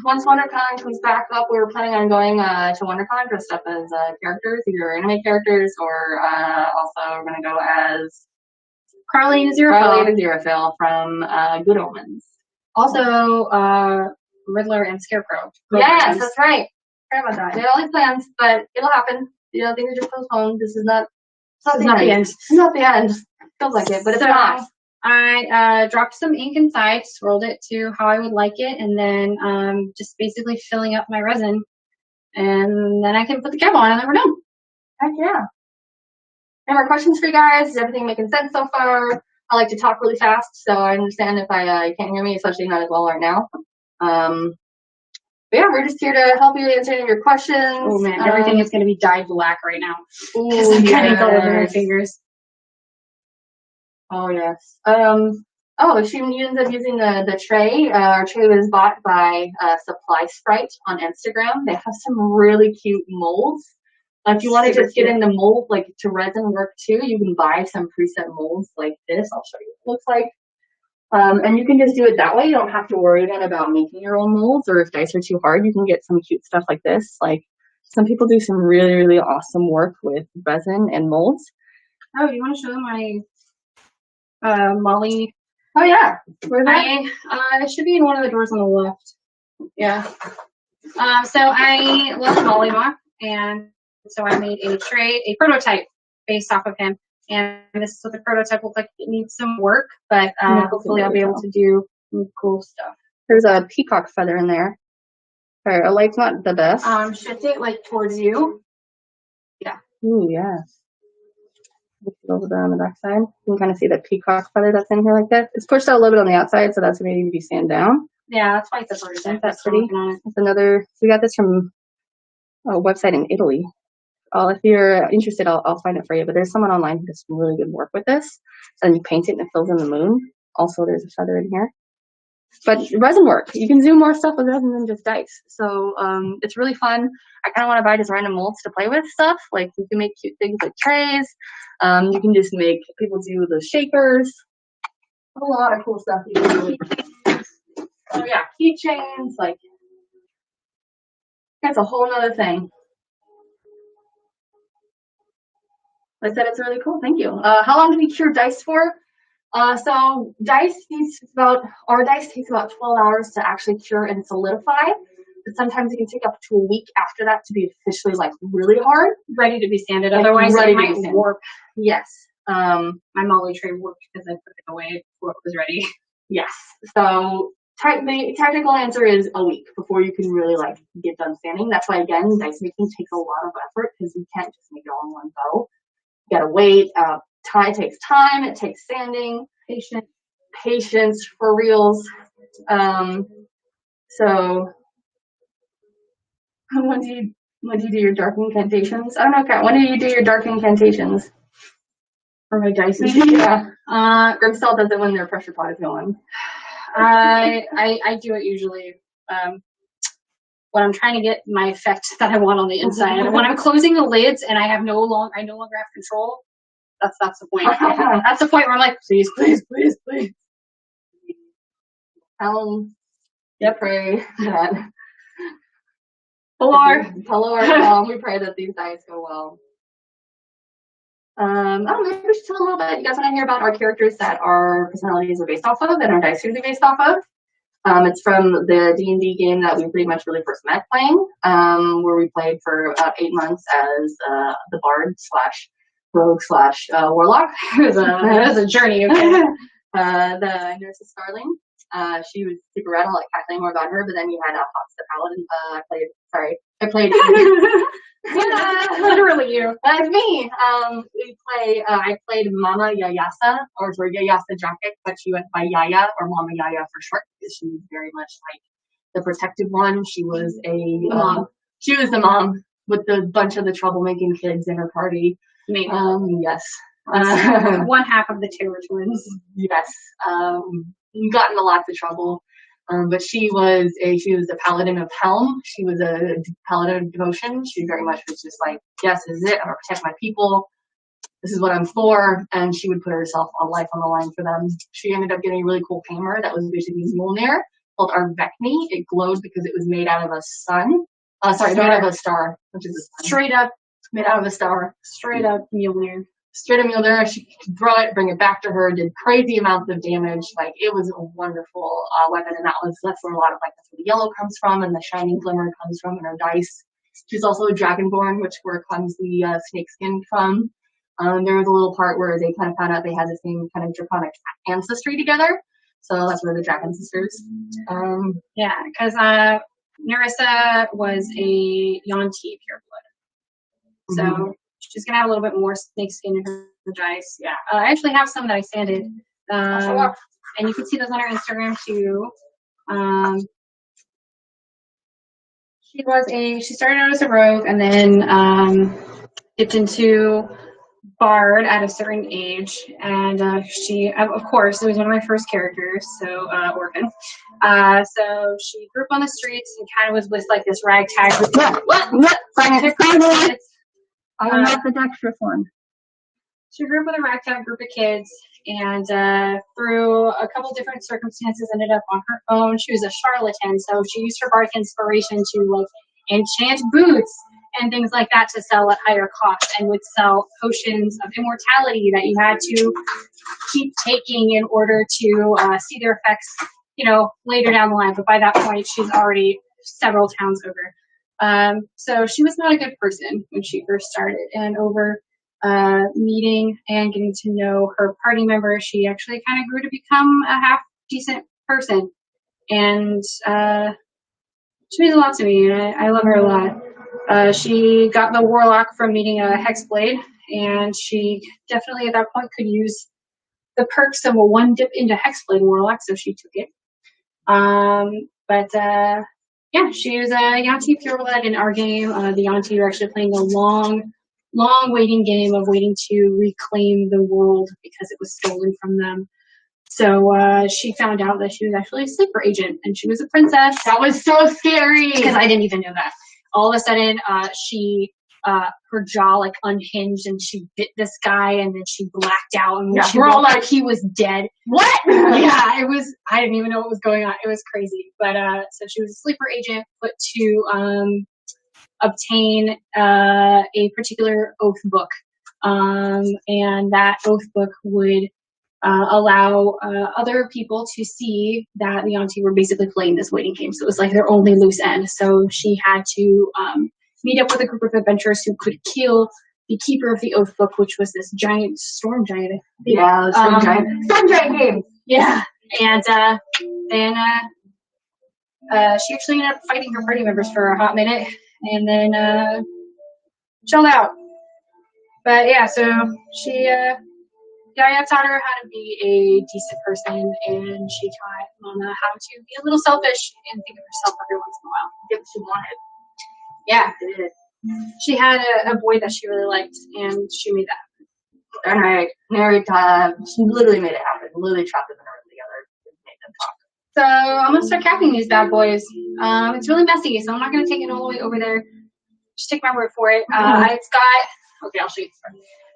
Once WonderCon comes back up, we were planning on going to WonderCon dressed up as characters, either anime characters or also we're going to go as Carly and Aziraphale from Good Omens. Also, Riddler and Scarecrow. Yes, that's right. Sorry about that. We had all these plans, but it'll happen. You know, things are just postponed. This is not the end. It's not the end. Feels like it, but it's not. I dropped some ink inside, swirled it to how I would like it, and then just basically filling up my resin. And then I can put the cap on and then we're done. Heck yeah. Any more questions for you guys? Is everything making sense so far? I like to talk really fast, so I understand if you can't hear me, especially not as well right now. But yeah, we're just here to help you answer any of your questions. Oh man, everything is going to be dyed black right now. Because I'm cutting all over my fingers. Oh yes. Oh, she ends up using the tray. Our tray was bought by Supply Sprite on Instagram. They have some really cute molds. If you want to just get into mold, like to resin work too, you can buy some preset molds like this. I'll show you what it looks like. And you can just do it that way. You don't have to worry again about making your own molds, or if dice are too hard, you can get some cute stuff like this. Like some people do some really, really awesome work with resin and molds. Oh, you want to show them my Molly? Oh yeah. Where's that? It should be in one of the drawers on the left. Yeah. So I love Molly Mock, and so I made a prototype based off of him. And this is what the prototype looks like. It needs some work, but hopefully I'll be able to do some cool stuff. There's a peacock feather in there. Her light's not the best. Shift it like towards you. Yeah. Ooh, yes. Over there on the back side. You can kind of see the peacock feather that's in here like that. It's pushed out a little bit on the outside, so that's going to need to be sanded down. Yeah, that's why it's a prototype. That's pretty. That's another. We got this from a website in Italy. If you're interested, I'll find it for you. But there's someone online who does some really good work with this. And you paint it and it fills in the moon. Also, there's a feather in here. But resin work, you can do more stuff with resin than just dice. So it's really fun. I kind of want to buy just random molds to play with stuff. Like you can make cute things like trays. You can just make people do the shakers. A lot of cool stuff you can do. Oh yeah, keychains. Like that's a whole nother thing. I said it's really cool. Thank you. How long do we cure dice for? So our dice takes about 12 hours to actually cure and solidify. But sometimes it can take up to a week after that to be officially like really hard. Ready to be sanded. Otherwise it might warp. Yes. My Molly tray worked because I put it away before it was ready. Yes. So the technical answer is a week before you can really like get done sanding. That's why again, dice making takes a lot of effort because you can't just make it all in one go. You gotta wait. It takes time. It takes sanding, patience for reals. So when do you do your dark incantations? I don't know, Kat. When do you do your dark incantations? For my dice? Yeah. Grimstall does it when their pressure pot is going. I do it usually when I'm trying to get my effect that I want on the inside. When I'm closing the lids and I no longer have control. That's the point. That's the point where I'm like, please, please, please, please. Yeah, pray that. Lord, we pray that these dice go well. I don't know, maybe we should tell a little bit. You guys want to hear about our characters that our personalities are based off of and our dice are based off of? It's from the D&D game that we pretty much really first met playing, where we played for about 8 months as the bard / rogue / warlock. It was a journey. Okay. The nurse is Starling. She was super rad. I'll let Kat tell you more about her. But then you had Fox the Paladin. I played. Literally you. That's me. I played Mama Yayasa, or Yayasa Jacket, but she went by Yaya or Mama Yaya for short because she was very much like the protective one. She was she was the mom with the bunch of the troublemaking kids in her party. Me. Yes. One half of the Terror Twins. Yes. Got into lots of trouble. But she was a paladin of Helm. She was a paladin of devotion. She very much was just like, yes, this is it. I'm gonna protect my people. This is what I'm for. And she would put herself on life on the line for them. She ended up getting a really cool hammer that was basically Mjolnir called Arvekni. It glowed because it was made out of a sun. Made out of a star, which is a sun. Straight up made out of a star. Straight up Mjolnir. Straight up Mjolnir. She could throw it, bring it back to her, did crazy amounts of damage. Like, it was a wonderful weapon, and that's where a lot of, like, that's where the yellow comes from, and the shining glimmer comes from in her dice. She's also a dragonborn, where comes the snake skin from. There was a little part where they kind of found out they had the same kind of draconic ancestry together. So that's where the Dragon Sisters. Yeah, because Nerissa was a Yuan-Ti pureblood. So she's going to have a little bit more snake skin in her dice. Yeah. I actually have some that I sanded. And you can see those on her Instagram too. She started out as a rogue and then dipped into Bard at a certain age, and she, of course, it was one of my first characters, so Orphan. So she grew up on the streets and kind of was with like this ragtag group. What? I'm not the dexterous one. She grew up with a ragtag group of kids, and through a couple different circumstances, ended up on her own. She was a charlatan, so she used her bardic inspiration to like enchant boots and things like that to sell at higher cost, and would sell potions of immortality that you had to keep taking in order to see their effects, later down the line. But by that point, she's already several towns over. So she was not a good person when she first started, and over meeting and getting to know her party members, she actually kind of grew to become a half decent person, and she means a lot to me, and I love her a lot. She got the warlock from meeting a hexblade, and she definitely at that point could use the perks of a one dip into hexblade warlock, so she took it. Yeah, she was a Yuan-Ti pureblood in our game. The Yuan-Ti are actually playing a long waiting game of waiting to reclaim the world because it was stolen from them. So she found out that she was actually a sleeper agent, and she was a princess. That was so scary because I didn't even know that. All of a sudden, her jaw like unhinged, and she bit this guy, and then she blacked out, and we're all like, he was dead. What? Yeah, it was. I didn't even know what was going on. It was crazy. But so she was a sleeper agent, put to obtain a particular oath book, and that oath book would allow other people to see that the Yuan-Ti were basically playing this waiting game. So it was like their only loose end. So she had to meet up with a group of adventurers who could kill the keeper of the oath book, which was this giant storm giant. Yeah, storm giant game. Yeah, and then she actually ended up fighting her party members for a hot minute, and then chilled out. But yeah, so she Yaya taught her how to be a decent person, and she taught Mama how to be a little selfish and think of herself every once in a while. Get what she wanted. Yeah, she had a boy that she really liked, and she made that happen. All right, married time. She literally made it happen. Literally trapped them in a room together and made them talk. So I'm gonna start capping these bad boys. It's really messy, so I'm not gonna take it all the way over there. Just take my word for it. It's got. Okay, I'll show you.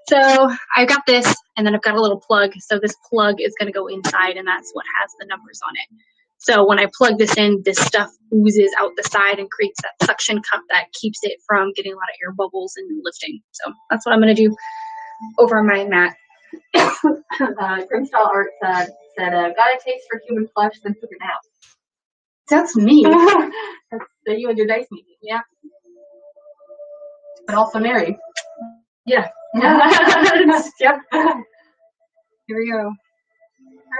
So I've got this, and then I've got a little plug. So this plug is going to go inside, and that's what has the numbers on it. So when I plug this in, this stuff oozes out the side and creates that suction cup that keeps it from getting a lot of air bubbles and lifting. So that's what I'm going to do over my mat. Grimstall Art said, got a taste for human flesh, then took it out. That's me. That's you and your dice meeting. Yeah. But also married. Yeah. Yep. Here we go.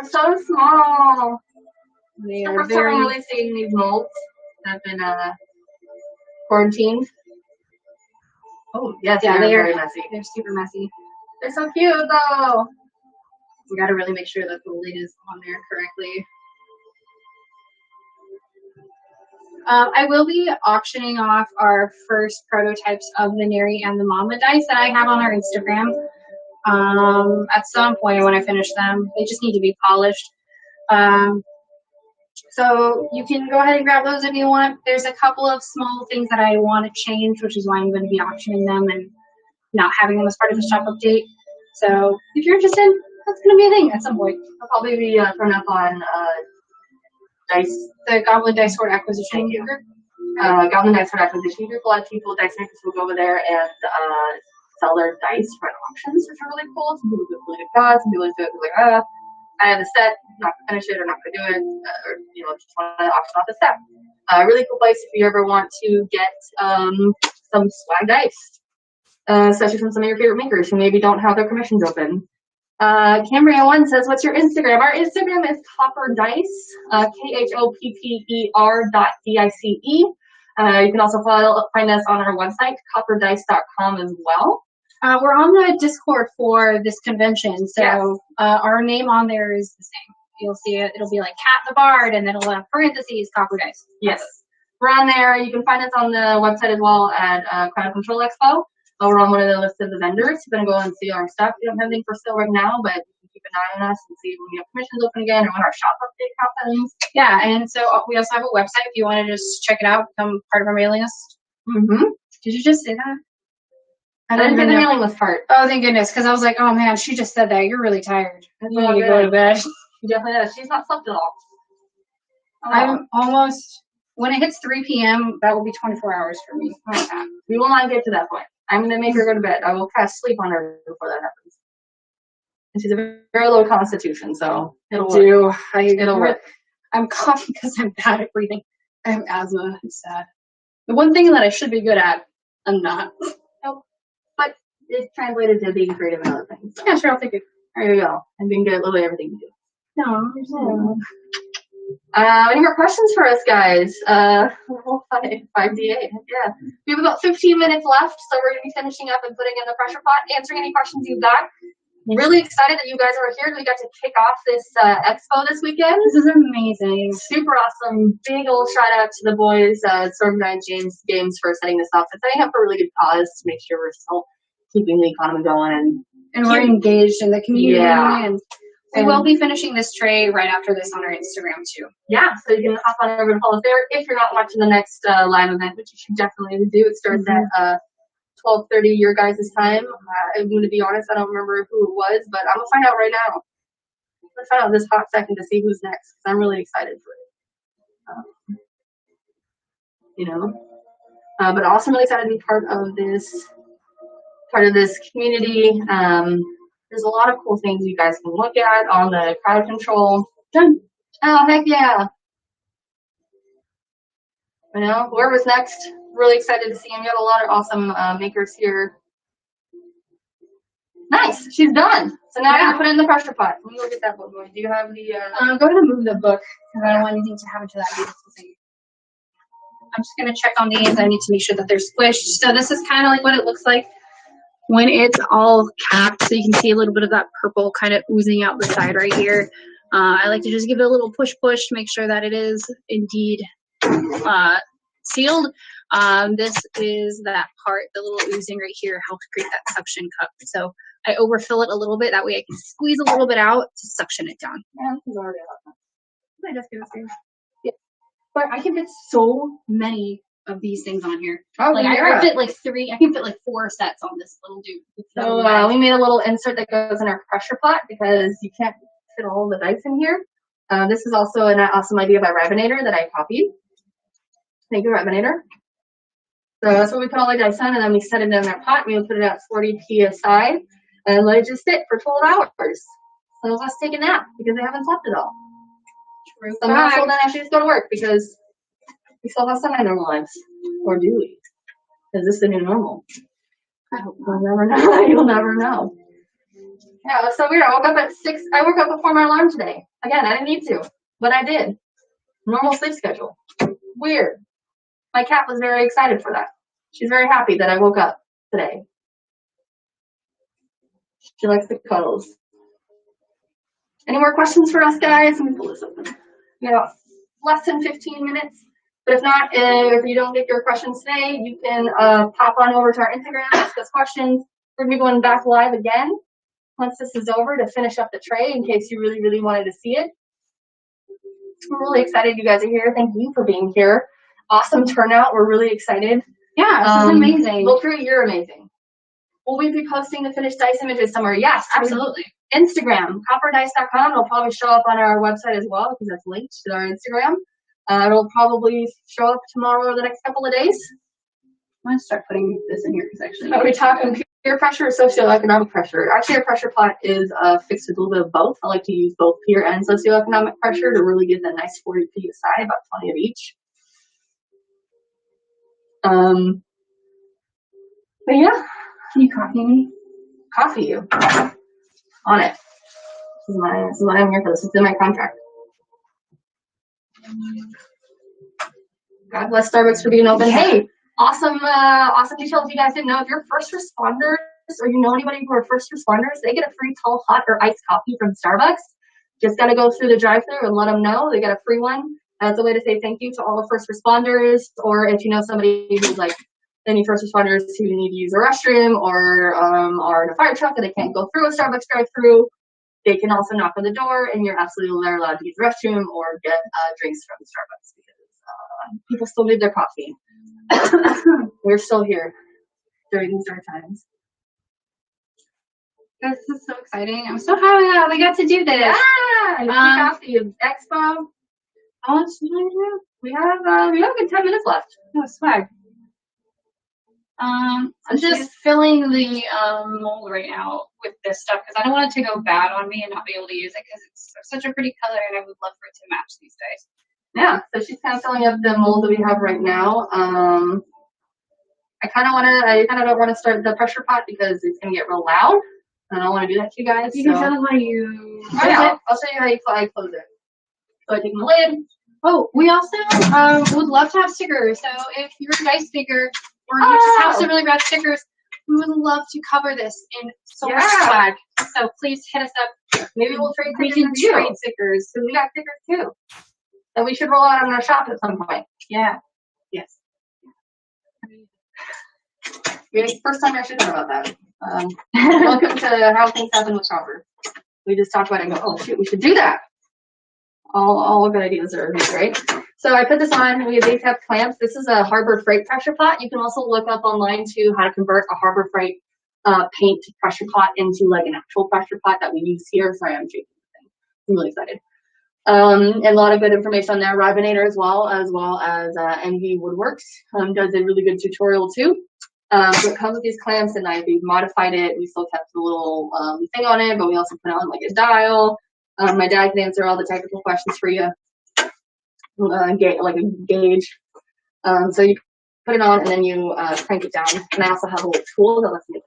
They're so small. They So are we're very. releasing these molds that have been quarantined. Oh, yes, Yeah, they're they are very messy. They're super messy. They're so cute, though. We got to really make sure that the lid is on there correctly. I will be auctioning off our first prototypes of the Neri and the Mama dice that I have on our Instagram. At some point when I finish them, they just need to be polished. So you can go ahead and grab those if you want. There's a couple of small things that I want to change, which is why I'm going to be auctioning them and not having them as part of the shop update. So if you're interested, that's going to be a thing at some point. I'll probably be thrown up on dice. The Goblin Dice Sword Acquisition group. Goblin Dice Sword Acquisition group. A lot of people, dice makers, will go over there and sell their dice for auctions, which are really cool. Some people do it really fast. Some people just do it like, I have the set, not gonna finish it or not gonna do it, or just want to auction off the set. Really cool place if you ever want to get some swag dice. especially from some of your favorite makers who maybe don't have their commissions open. Cambria1 says, what's your Instagram? Our Instagram is Khopper Dice, KHOPPER.DICE. You can also find us on our website, khopperdice.com as well. We're on the Discord for this convention, so yes. Our name on there is the same. You'll see it. It'll be like Cat the Bard, and then it'll have parentheses, Khopper Dice. Yes. We're on there. You can find us on the website as well at Crowd Control Expo. We're on one of the lists of the vendors. You're going to go and see our stuff. We don't have anything for sale right now, but you can keep an eye on us and see when we have commissions open again or when our shop update happens. Yeah, and so we also have a website if you want to just check it out, become part of our mailing list. Did you just say that? I didn't get the mailing list part. Oh, thank goodness, because I was like, oh man, she just said that. You're really tired. You need to go to bed. She definitely is. She's not slept at all. I'm almost, when it hits 3 p.m., that will be 24 hours for me. We will not get to that point. I'm going to make her go to bed. I will cast sleep on her before that happens. And she's a very low constitution, so it'll work. It'll work. I'm coughing because I'm bad at breathing. I have asthma. I'm sad. The one thing that I should be good at, I'm not. Nope. But it's translated to being creative and other things. So. Yeah, sure, I'll take it. There you go. And being good at literally everything you do. No. Any more questions for us, guys? 5D8. Yeah. We have about 15 minutes left, so we're going to be finishing up and putting in the pressure pot, answering any questions you've got. Really excited that you guys are here. We got to kick off this expo this weekend. This is amazing. Super awesome. Big old shout out to the boys, Storm Giant Games for setting this up and setting up a really good cause to make sure we're still keeping the economy going and we're engaged in the community. Yeah. And we will be finishing this tray right after this on our Instagram too. Yeah, so you can hop on over and follow us there if you're not watching the next live event, which you should definitely do. It starts at 12:30 your guys' time. I'm going to be honest, I don't remember who it was, but I'm going to find out right now. I'm going to find out this hot second to see who's next, because I'm really excited for it. But also really excited to be part of this community. There's a lot of cool things you guys can look at on the crowd control. Done. Oh, heck yeah. Whoever's next, really excited to see him. We have a lot of awesome makers here. Nice, she's done. So now I'm going to put it in the pressure pot. Let me look at that book. Do you have the... go ahead and move the book, because I don't want anything to happen to that beautiful thing. I'm just going to check on these. I need to make sure that they're squished. So this is kind of like what it looks like when it's all capped, so you can see a little bit of that purple kind of oozing out the side right here. I like to just give it a little push to make sure that it is indeed sealed. This is that part, the little oozing right here helps create that suction cup. So I overfill it a little bit, that way I can squeeze a little bit out to suction it down. Yeah, this is already a lot. I just do the same. Yeah. But I can fit so many of these things on here. Oh, like I fit like 3. I can fit like 4 sets on this little dude. So we made a little insert that goes in our pressure pot because you can't fit all the dice in here. This is also an awesome idea by Rabinator that I copied. Thank you, Rabinator. So that's what we put all the dice on, and then we set it in our pot. We will put it at 40 psi and let it just sit for 12 hours. So let's take a nap because they haven't slept at all. True. Some people then actually just go to work because we still have semi-normal lives. Or do we? Is this the new normal? I hope you'll never know. You'll never know. Yeah, it was so weird. I woke up at 6. I woke up before my alarm today. Again, I didn't need to, but I did. Normal sleep schedule. Weird. My cat was very excited for that. She's very happy that I woke up today. She likes the cuddles. Any more questions for us, guys? Let me pull this open. We have less than 15 minutes. But if not, if you don't get your questions today, you can pop on over to our Instagram, ask us questions. We're going to be going back live again once this is over to finish up the tray in case you really, really wanted to see it. We're really excited you guys are here. Thank you for being here. Awesome turnout. We're really excited. Yeah, this is amazing. Well, Drew, you're amazing. Will we be posting the finished dice images somewhere? Yes, absolutely. Instagram, khopperdice.com. It'll probably show up on our website as well because that's linked to our Instagram. It'll probably show up tomorrow or the next couple of days. I'm going to start putting this in here because actually... Are we talking peer pressure or socioeconomic pressure? Actually, our pressure pot is fixed with a little bit of both. I like to use both peer and socioeconomic pressure to really get that nice 40 psi, about 20 of each. But yeah, Can you copy me? Copy you. On it. This is what I'm here for. This is in my contract. God bless Starbucks for being open. Hey, awesome detail. If you guys didn't know, if you're first responders or you know anybody who are first responders, they get a free tall, hot, or iced coffee from Starbucks. Just got to go through the drive-thru and let them know they get a free one. As a way to say thank you to all the first responders, or if you know somebody who's like any first responders who need to use a restroom or are in a fire truck and they can't go through a Starbucks drive-thru, they can also knock on the door and you're absolutely allowed to use the restroom or get drinks from Starbucks because people still need their coffee. We're still here during these dark times. This is so exciting. I'm so happy that we got to do this. Yeah! Kick off the expo. How much do I have? We have a good 10 minutes left. Oh, swag. I'm just filling the mold right now with this stuff because I don't want it to go bad on me and not be able to use it because it's such a pretty color and I would love for it to match these days. Yeah, so she's kind of filling up the mold that we have right now. I kind of don't want to start the pressure pot because it's going to get real loud. I don't want to do that to you guys. You can tell how you I'll show you how I close it. So I take my lid. Oh, we also would love to have stickers. So if you're a dice maker or you just have some really rad stickers, we would love to cover this in so much swag. So please hit us up. Maybe we'll trade We stickers. can trade stickers. Because we got stickers too. That we should roll out on our shop at some point. Yeah. Yes. First time I should know about that. Welcome to How Things Happen with Khopper. We just talked about it and go, oh shoot, we should do that. All good ideas are great. So I put this on. These have clamps. This is a Harbor Freight pressure pot. You can also look up online too how to convert a Harbor Freight paint pressure pot into like an actual pressure pot that we use here. Sorry, I'm shaking. I'm really excited. And a lot of good information on there. Ribinator as well as NV Woodworks does a really good tutorial too. So it comes with these clamps, and we've modified it. We still kept the little thing on it, but we also put on like a dial. My dad can answer all the technical questions for you, like a gauge. So you put it on, and then you crank it down. And I also have a little tool that lets me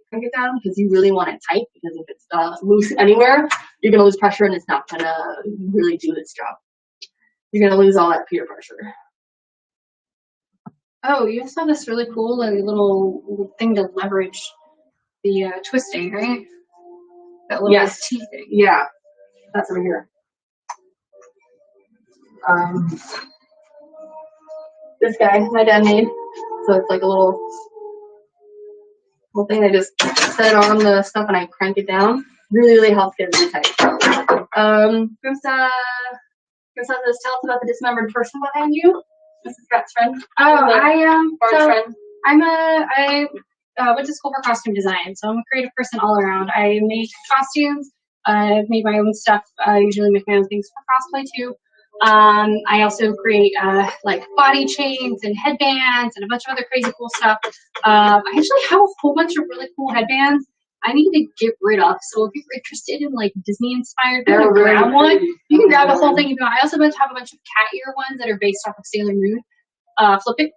crank it down because you really want it tight, because if it's loose anywhere, you're going to lose pressure, and it's not going to really do its job. You're going to lose all that peer pressure. Oh, you also have this really cool little thing to leverage the twisting, right? That little T thing. Yeah. That's over here. This guy my dad made. So it's like a little thing. I just set it on the stuff and I crank it down. Really, really helps get it really tight. Grimsa, tell us about the dismembered person behind you. Mrs. Pratt's friend. I went to school for costume design, so I'm a creative person all around. I make costumes. I've made my own stuff. I usually make my own things for cosplay too. I also create like body chains and headbands and a bunch of other crazy cool stuff. I actually have a whole bunch of really cool headbands I need to get rid of. So if you're interested in like Disney inspired, grab one. You can grab the whole thing. I also have a bunch of cat ear ones that are based off of Sailor Moon. Flip it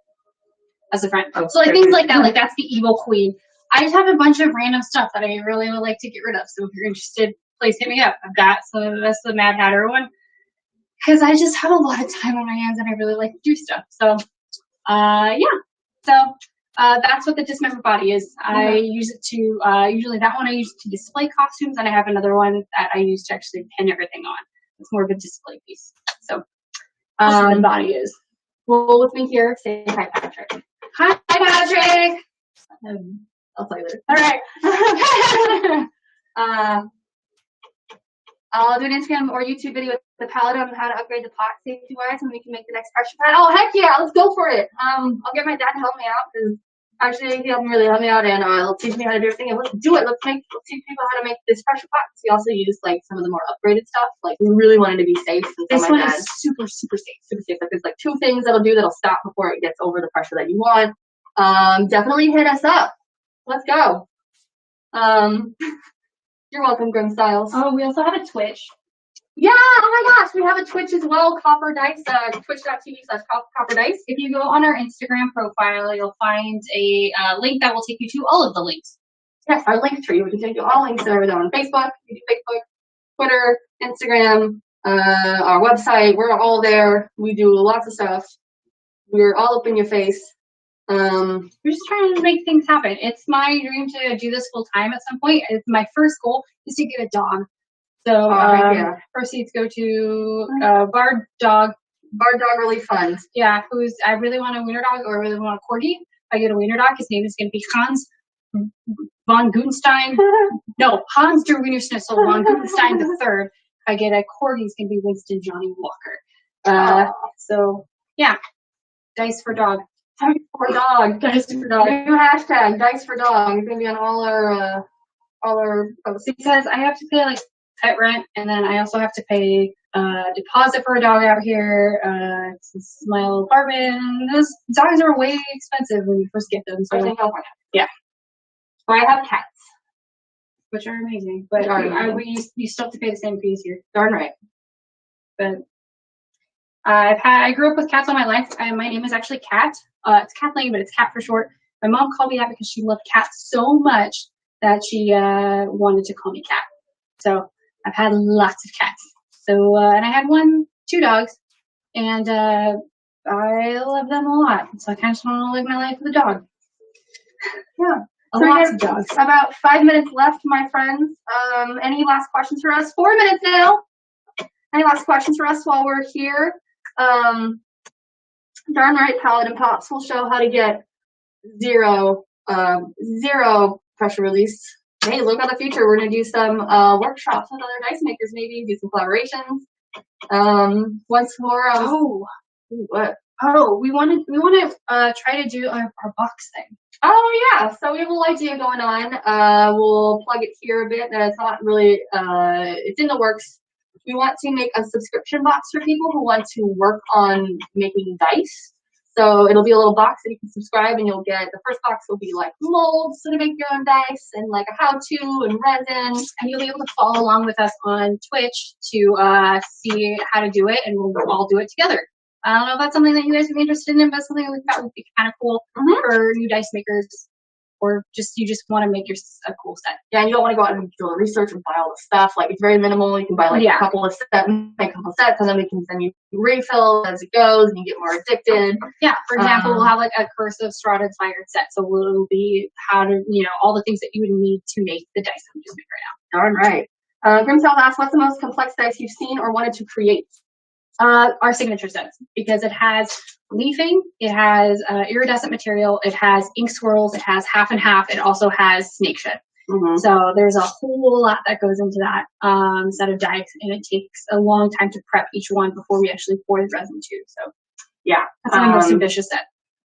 as a friend. So like things like that, like that's the evil queen. I just have a bunch of random stuff that I really would like to get rid of. So if you're interested, please hit me up. I've got that's the Mad Hatter one. Because I just have a lot of time on my hands and I really like to do stuff. So yeah. So that's what the dismembered body is. I use it to, usually that one I use to display costumes, and I have another one that I use to actually pin everything on. It's more of a display piece. So that's what the body is. Roll with me here. Say hi, Patrick. Hi, Patrick. I'll play later. All right. I'll do an Instagram or YouTube video with the palette on how to upgrade the pot safety-wise, and we can make the next pressure pot. Oh, heck yeah, let's go for it. I'll get my dad to help me out, because actually he really helped me out, and he'll teach me how to do everything. And let's do it. Let's teach people how to make this pressure pot. We also use like some of the more upgraded stuff. Like we really wanted to be safe. This one is super, super safe. Super safe. Like there's like 2 things that'll stop before it gets over the pressure that you want. Definitely hit us up. Let's go. You're welcome, Grim Styles. Oh, we also have a Twitch. Yeah, oh my gosh, we have a Twitch as well, Khopper Dice, twitch.tv/Khopper Dice. If you go on our Instagram profile, you'll find a link that will take you to all of the links. Yes, our link tree. We can take you all links over there on Facebook, Facebook, Twitter, Instagram, our website. We're all there. We do lots of stuff. We're all up in your face. We're just trying to make things happen. It's my dream to do this full time at some point. It's my first goal is to get a dog. So proceeds go to Bard Dog. Bard Dog Relief Fund. Yeah, I really want a wiener dog or I really want a corgi. If I get a wiener dog, his name is going to be Hans von Gutenstein. No, Hans der Wiener Schnitzel von Gutenstein III. If I get a corgi, it's going to be Winston Johnny Walker. So, yeah, dice for dog. Dice for dog. Dice for dog. New hashtag, dice for dog. It's going to be on all our posts. Because I have to pay, like, pet rent, and then I also have to pay deposit for a dog out here. It's my old apartment. Those dogs are way expensive when you first get them. So yeah. So I have cats, which are amazing, but you still have to pay the same fees here. Darn right. But I grew up with cats all my life. My name is actually Cat. It's Kathleen, but it's Cat for short. My mom called me that because she loved cats so much that she wanted to call me Cat. So I've had lots of cats. So, and I had 2 dogs, and I love them a lot. So I kind of just want to live my life with a dog. Yeah. So lots of dogs. About 5 minutes left, my friends. Any last questions for us? 4 minutes now. Any last questions for us while we're here? Darn right, Paladin Pops will show how to get zero pressure release. Hey, look at the future. We're going to do some workshops with other dice makers, maybe do some collaborations. Once more. What? Oh, we want to try to do our box thing. Oh yeah, so we have a little idea going on. We'll plug it here a bit. That it's not really. It's in the works. We want to make a subscription box for people who want to work on making dice. So it'll be a little box that you can subscribe, and you'll get, the first box will be like molds to make your own dice and like a how-to and resin, and you'll be able to follow along with us on Twitch to see how to do it, and we'll all do it together. I don't know if that's something that you guys would be interested in, but something that we thought would be kind of cool for new dice makers, or you just want to make a cool set. Yeah, and you don't want to go out and do all the research and buy all the stuff. Like, it's very minimal. You can buy like a couple of sets, make a couple of sets, and then we can send you refills as it goes, and you get more addicted. Yeah, for example, we'll have like a Cursive Strahd inspired set, so it'll be how to, all the things that you would need to make the dice that we just made right now. Darn right. Grimself asks, what's the most complex dice you've seen or wanted to create? Our signature sets, because it has leafing, it has iridescent material, it has ink swirls, it has half and half, it also has snake shed. So there's a whole lot that goes into that set of dice, and it takes a long time to prep each one before we actually pour the resin too. So yeah, that's my most ambitious set.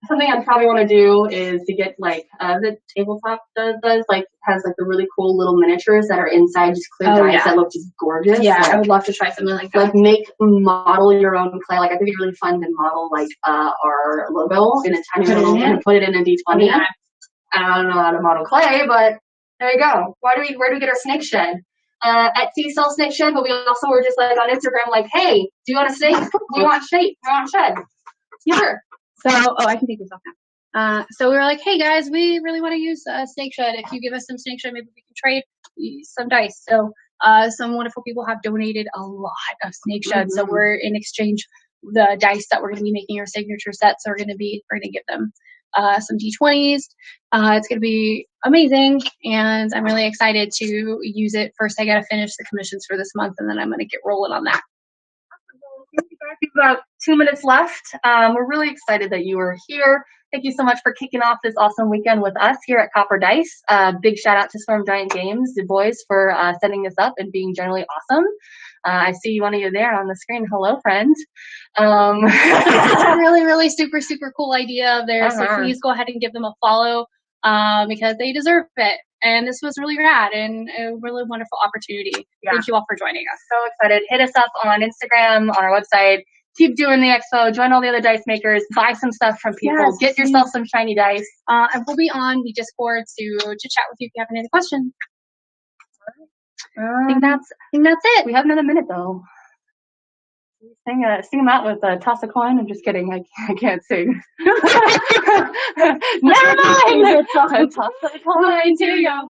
Something I probably want to do is to get like the tabletop has like the really cool little miniatures that are inside just clear dice that look just gorgeous. Yeah, like, I would love to try something like that. Like model your own clay. Like I think it'd be really fun to model like our logo in a tiny little and put it in a D20. Yeah. I don't know how to model clay, but there you go. Where do we get our snake shed? Etsy sells snake shed, but we also were just like on Instagram like, hey, do you want a snake? We want shed. Sure. So, I can take this off now. So we were like, hey guys, we really want to use snake shed. If you give us some snake shed, maybe we can trade some dice. So some wonderful people have donated a lot of snake shed. So we're in exchange the dice that we're going to be making our signature sets. So we're going to give them some D20s. It's going to be amazing, and I'm really excited to use it. First, I got to finish the commissions for this month, and then I'm going to get rolling on that. About 2 minutes left. We're really excited that you are here. Thank you so much for kicking off this awesome weekend with us here at Khopper Dice. Big shout out to Storm Giant Games, the boys, for setting this up and being generally awesome. I see one of you there on the screen. Hello, friend. It's a really, really super, super cool idea of theirs. So please go ahead and give them a follow because they deserve it. And this was really rad and a really wonderful opportunity. Yeah. Thank you all for joining us. So excited. Hit us up on Instagram, on our website. Keep doing the expo. Join all the other dice makers. Buy some stuff from people. Yes, get yourself some shiny dice. And we'll be on the Discord to chat with you if you have any questions. I think that's it. We have another minute though. Sing them out with Toss a Coin. I'm just kidding. I can't sing. Never mind. Toss a coin to your